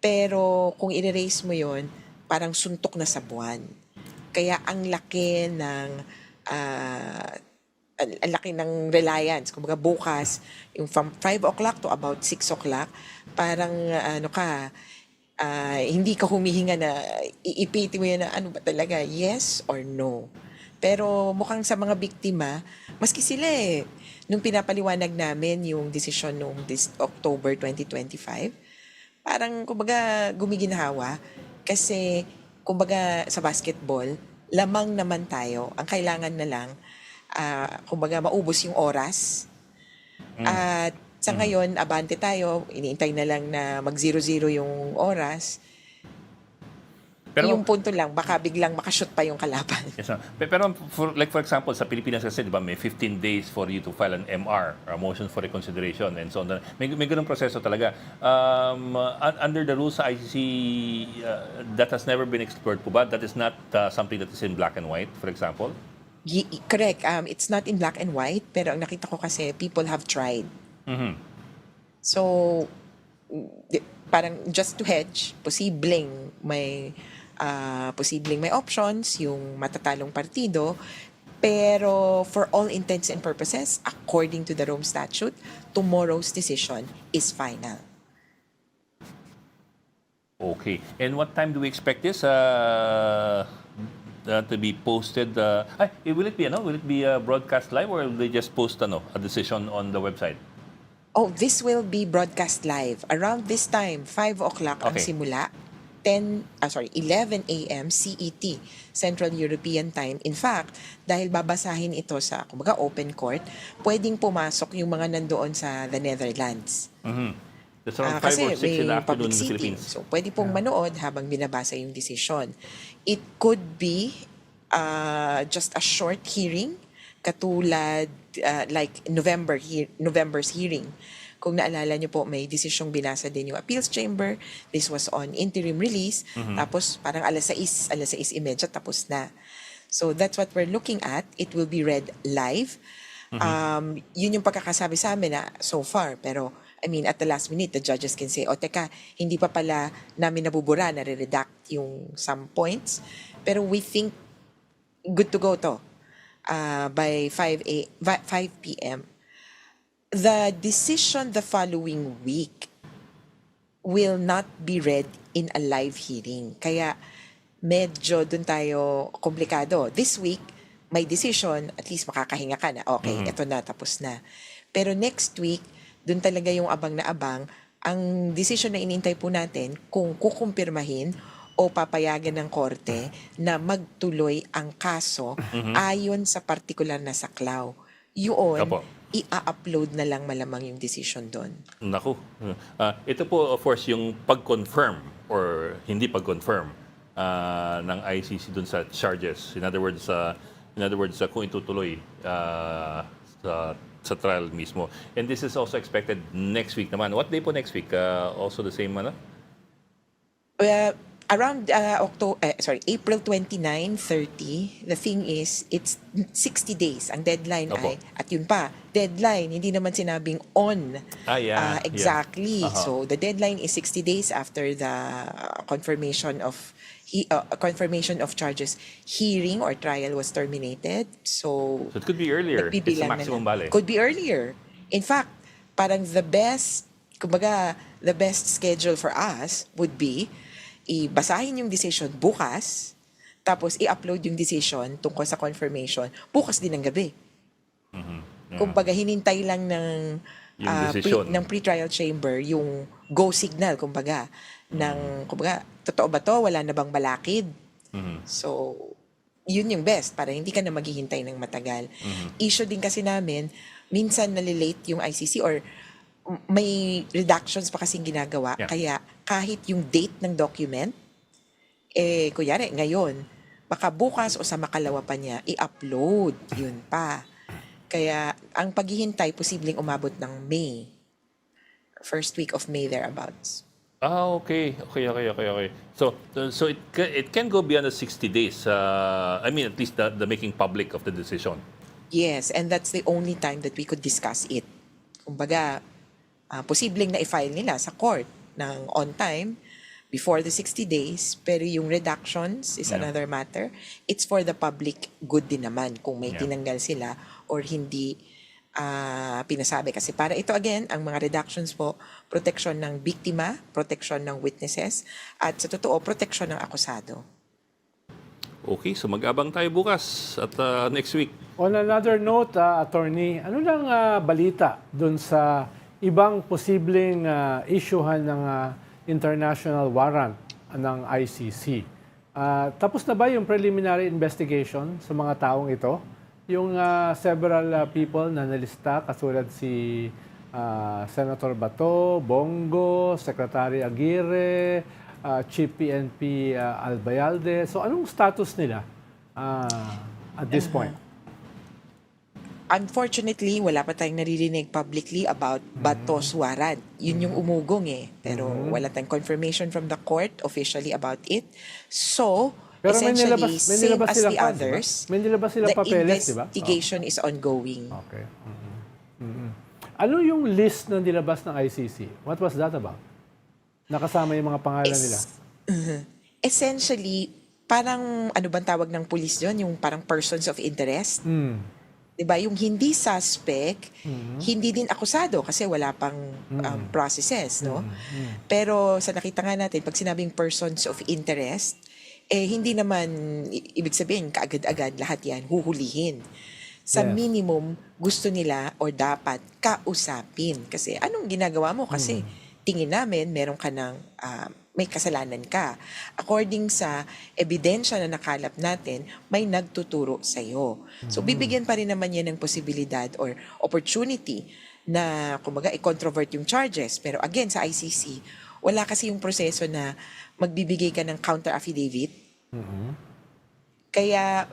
pero kung i-erase mo yon, parang suntok na sa buwan. Kaya ang laki ng reliance. Kumbaga bukas, yung from 5 o'clock to about 6 o'clock, parang hindi ka humihinga na iipiti mo yan na ano ba talaga, yes or no. Pero mukhang sa mga biktima, maski sila nung pinapaliwanag namin yung desisyon noong October 2025, parang kumbaga gumiginhawa kasi kumbaga sa basketball, lamang naman tayo. Ang kailangan na lang kumbaga maubos yung oras. At sa ngayon, abante tayo, iniintay na lang na mag 0-0 yung oras. Pero yung punto lang, baka biglang makashoot pa yung kalaban. Yes, ma'am. Pero for example, sa Pilipinas kasi, di ba, may 15 days for you to file an MR, or a motion for reconsideration, and so on. May ganung proseso talaga. Under the rules sa ICC, that has never been explored po ba? That is not something that is in black and white, for example? Correct. It's not in black and white, pero ang nakita ko kasi, people have tried. So, parang just to hedge, posibleng may options yung matatalong partido, pero for all intents and purposes, according to the Rome Statute, tomorrow's decision is final. Okay. And what time do we expect this to be posted? Will it be broadcast live, or will they just post a decision on the website? Oh, this will be broadcast live. Around this time, 5 o'clock ang Okay. simula. 11 a.m. CET, Central European Time. In fact, dahil babasahin ito sa kumbaga open court, pwedeng pumasok yung mga nandoon sa the Netherlands. That's around 5 Kasi or 6 in the may afternoon public in the sitting. Philippines. So, pwede pong manood habang binabasa yung desisyon. It could be just a short hearing, katulad like November's hearing. Kung naalala nyo po, may desisyong binasa din yung appeals chamber. This was on interim release. Tapos parang alas 6:30, tapos na. So that's what we're looking at. It will be read live. Yun yung pagkakasabi sa amin na so far. Pero, I mean, at the last minute, the judges can say, o teka, hindi pa pala namin nabubura, nare-redact yung some points. Pero we think good to go to by 5 p.m. The decision the following week will not be read in a live hearing. Kaya medyo dun tayo komplikado. This week, may decision, at least makakahinga ka na, okay, eto na, tapos na. Pero next week, dun talaga yung abang na abang. Ang decision na inintay po natin, kung kukumpirmahin o papayagan ng korte na magtuloy ang kaso ayon sa partikular na saklaw. Yun, Apo. i-upload na lang malamang yung decision doon. Naku. Ito po, of course, yung pag-confirm or hindi pag-confirm ng ICC dun sa charges. In other words, kung itutuloy sa trial mismo. And this is also expected next week naman. What day po next week? Also the same, ano? Around April 29, 30, the thing is, it's 60 days. Ang deadline Opo. ay, at yun pa, deadline, hindi naman sinabing on. Yeah. Exactly. Yeah. Uh-huh. So, the deadline is 60 days after the confirmation of charges hearing or trial was terminated. So So it could be earlier. It's a nagbibilang na maximum lang. bale. Could be earlier. In fact, parang the best schedule for us would be ibasahin yung decision bukas, tapos i-upload yung decision tungkol sa confirmation bukas din ng gabi. Kumbaga, hinintay lang ng Yung desisyon. ng pre-trial chamber yung go signal, kumbaga, totoo ba to? Wala na bang balakid? So, yun yung best para hindi ka na maghihintay ng matagal. Issue din kasi namin, minsan nalilate yung ICC or may redactions pa kasing ginagawa. Yeah. Kaya kahit yung date ng document, kunyari ngayon, baka bukas o sa makalawa pa niya, i-upload. Yun pa. Kaya ang paghihintay, posibleng umabot ng May. First week of May thereabouts. Okay. So it can go beyond the 60 days. I mean, at least the making public of the decision. Yes, and that's the only time that we could discuss it. Kumbaga, posibleng na i-file nila sa court ng on time before the 60 days, pero yung reductions is another matter. It's for the public good din naman kung may tinanggal sila or hindi pinasabi. Kasi para ito again, ang mga reductions po, protection ng biktima, protection ng witnesses, at sa totoo, protection ng akusado. Okay, so mag-abang tayo bukas at next week. On another note, attorney, ano lang balita dun sa ibang posibleng issuehan ng international warrant ng ICC? Tapos na ba yung preliminary investigation sa mga taong ito? Yung several people na nalista, kasulad si Senator Bato, Bongo, Secretary Aguirre, Chief PNP Albayalde. So anong status nila at this point? Unfortunately, wala pa tayong naririnig publicly about Bato's warrant. Yun yung umugong Pero wala tayong confirmation from the court officially about it. So, Pero may essentially, same nilabas as silang the others, May nilabas silang the papeles, di ba? investigation is ongoing. Okay. Ano yung list na nilabas ng ICC? What was that about? Nakasama yung mga pangalan nila. Essentially, parang ano bang tawag ng police yun? Yung parang persons of interest. Diba? Yung hindi suspect, hindi din akusado kasi wala pang processes, no? Pero sa nakita nga natin, pag sinabing persons of interest, hindi naman ibig sabihin kaagad-agad lahat yan huhulihin. Sa minimum, gusto nila or dapat kausapin. Kasi anong ginagawa mo? Kasi tingin namin meron ka ng may kasalanan ka. According sa ebidensya na nakalap natin, may nagtuturo sa iyo. So bibigyan pa rin naman yan ng posibilidad or opportunity na kumbaga i-controvert yung charges. Pero again, sa ICC, wala kasi yung proseso na magbibigay ka ng counter affidavit. Kaya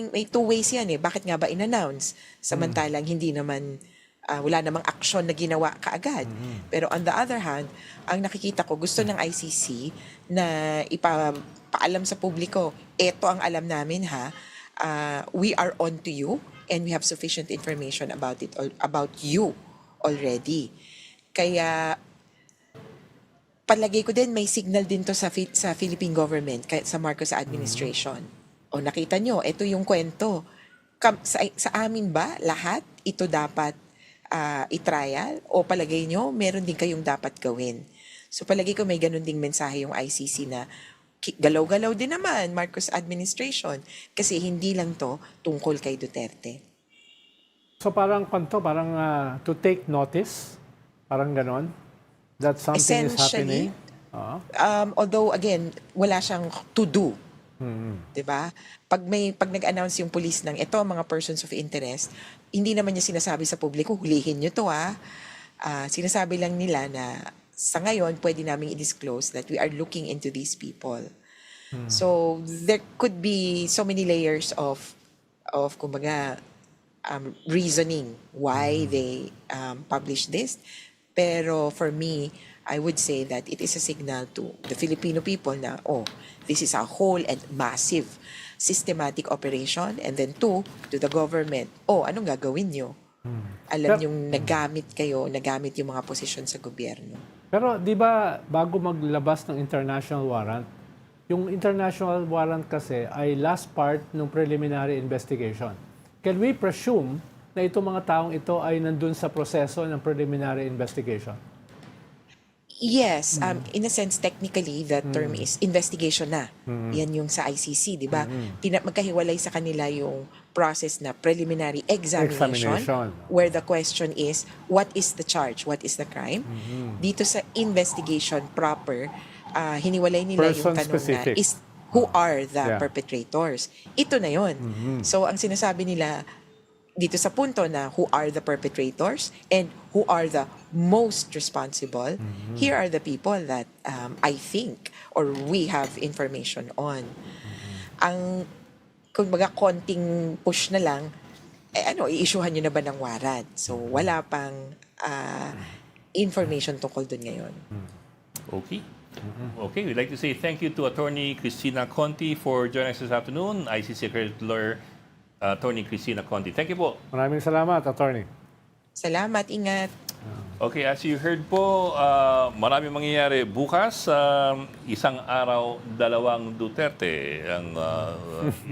may two ways yan eh. Bakit nga ba in-announce? Samantalang hindi naman, wala namang aksyon na ginawa kaagad. Pero on the other hand, ang nakikita ko, gusto ng ICC na ipapaalam sa publiko, eto ang alam namin ha, we are on to you and we have sufficient information about you already. Kaya palagay ko din may signal din to sa Philippine government, sa Marcos administration. O nakita nyo, ito yung kwento. Sa amin ba lahat ito dapat i-trial? O palagay nyo, meron din kayong dapat gawin? So palagay ko may ganun ding mensahe yung ICC na galaw-galaw din naman Marcos administration kasi hindi lang to tungkol kay Duterte. So parang to take notice, parang ganon, that something is happening. Although again, wala siyang to do. 'Di ba? Pag nag-announce yung police ng ito mga persons of interest, hindi naman niya sinasabi sa publiko, hulihin niyo to sinasabi lang nila na sa ngayon pwede naming i-disclose that we are looking into these people. So there could be so many layers of kumbaga reasoning why they publish this. Pero for me, I would say that it is a signal to the Filipino people na, this is a whole and massive systematic operation. And then two, to the government, anong gagawin nyo? Alam yung nagamit yung mga posisyon sa gobyerno. Pero di ba bago maglabas ng international warrant, yung international warrant kasi ay last part ng preliminary investigation. Can we presume na itong mga taong ito ay nandun sa proseso ng preliminary investigation? Yes, in a sense, technically, the term is investigation na. Yan yung sa ICC, di ba? Magkahiwalay sa kanila yung process na preliminary examination, where the question is, what is the charge? What is the crime? Dito sa investigation proper, hiniwalay nila yung tanong specific. na, who are the perpetrators? Ito na yon. So, ang sinasabi nila dito sa punto na who are the perpetrators and who are the most responsible, here are the people that I think or we have information on. Ang kumbaga konting push na lang, i-issuehan nyo na ba ng warrant? So wala pang information tungkol dun ngayon. Okay. Okay, we'd like to say thank you to Attorney Cristina Conti for joining us this afternoon. ICC Accredited Lawyer, Attorney Cristina Conti. Thank you po. Maraming salamat, Attorney. Salamat, ingat. Okay, as you heard po, maraming mangyayari bukas. Isang araw, dalawang Duterte. Ang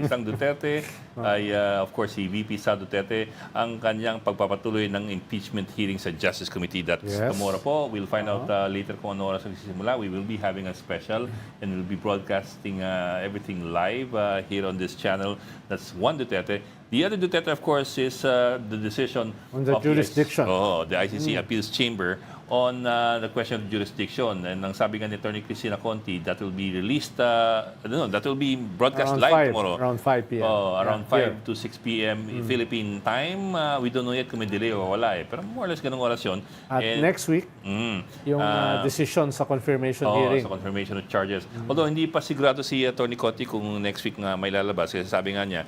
isang Duterte ay, of course, si VP Sara Duterte, ang kanyang pagpapatuloy ng impeachment hearing sa Justice Committee. That's tomorrow po. We'll find out later kung ano oras magsisimula. We will be having a special and we'll be broadcasting everything live here on this channel. That's one Duterte. The other Duterte, of course, is the decision on the jurisdiction. The ICC Appeals Chamber on the question of jurisdiction. And ang sabi nga ni Attorney Cristina Conti, that will be released, that will be broadcast live tomorrow. Around 5 p.m. Around 5 to 6 p.m. Philippine time. We don't know yet kung may delay o wala eh. Pero more or less ganung oras yun. At next week, yung decision sa confirmation hearing. Sa confirmation of charges. Although hindi pa sigurado si Attorney Conti kung next week nga may lalabas. Kasi sabi nga niya,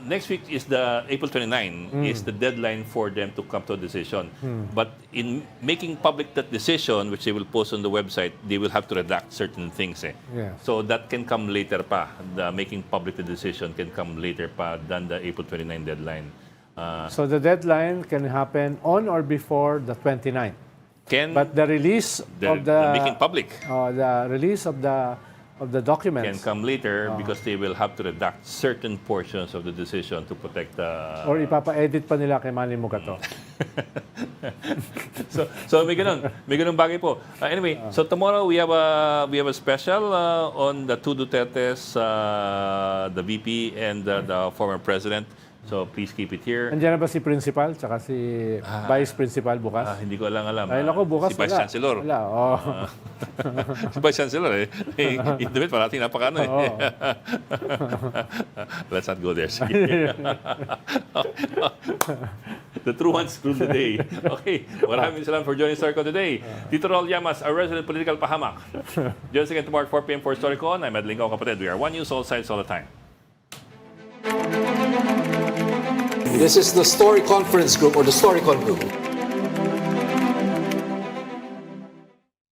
next week is the April 29 is the deadline for them to come to a decision. But in making public that decision, which they will post on the website, they will have to redact certain things. So that can come later pa. The making public the decision can come later pa than the April 29 deadline. So the deadline can happen on or before the 29th. But the release of the making public the release of the documents can come later because they will have to redact certain portions of the decision to protect the... Or ipapa-edit pa nila kay Manny Mugato. so may ganun bagay po. Anyway, so tomorrow we have a special on the two Dutertes, the VP and the former president. So please keep it here. Andiyan na ba si principal tsaka si vice principal bukas? Hindi ko alam. Ay, naku, bukas si Vice wala. Chancellor. Wala, oh. Si Vice Chancellor in the parating napakano eh. Oo. Let's not go there. Sige. The true ones rule the day. Okay. Maraming salamat for joining Storycon today. Tito Rol Llamas, our resident political pahamak. Join us again tomorrow at 4 p.m. for Storycon. I'm Madeline Gao, kapatid. We are One News, all sides, all the time. This is the Story Conference Group or the Storycon Group.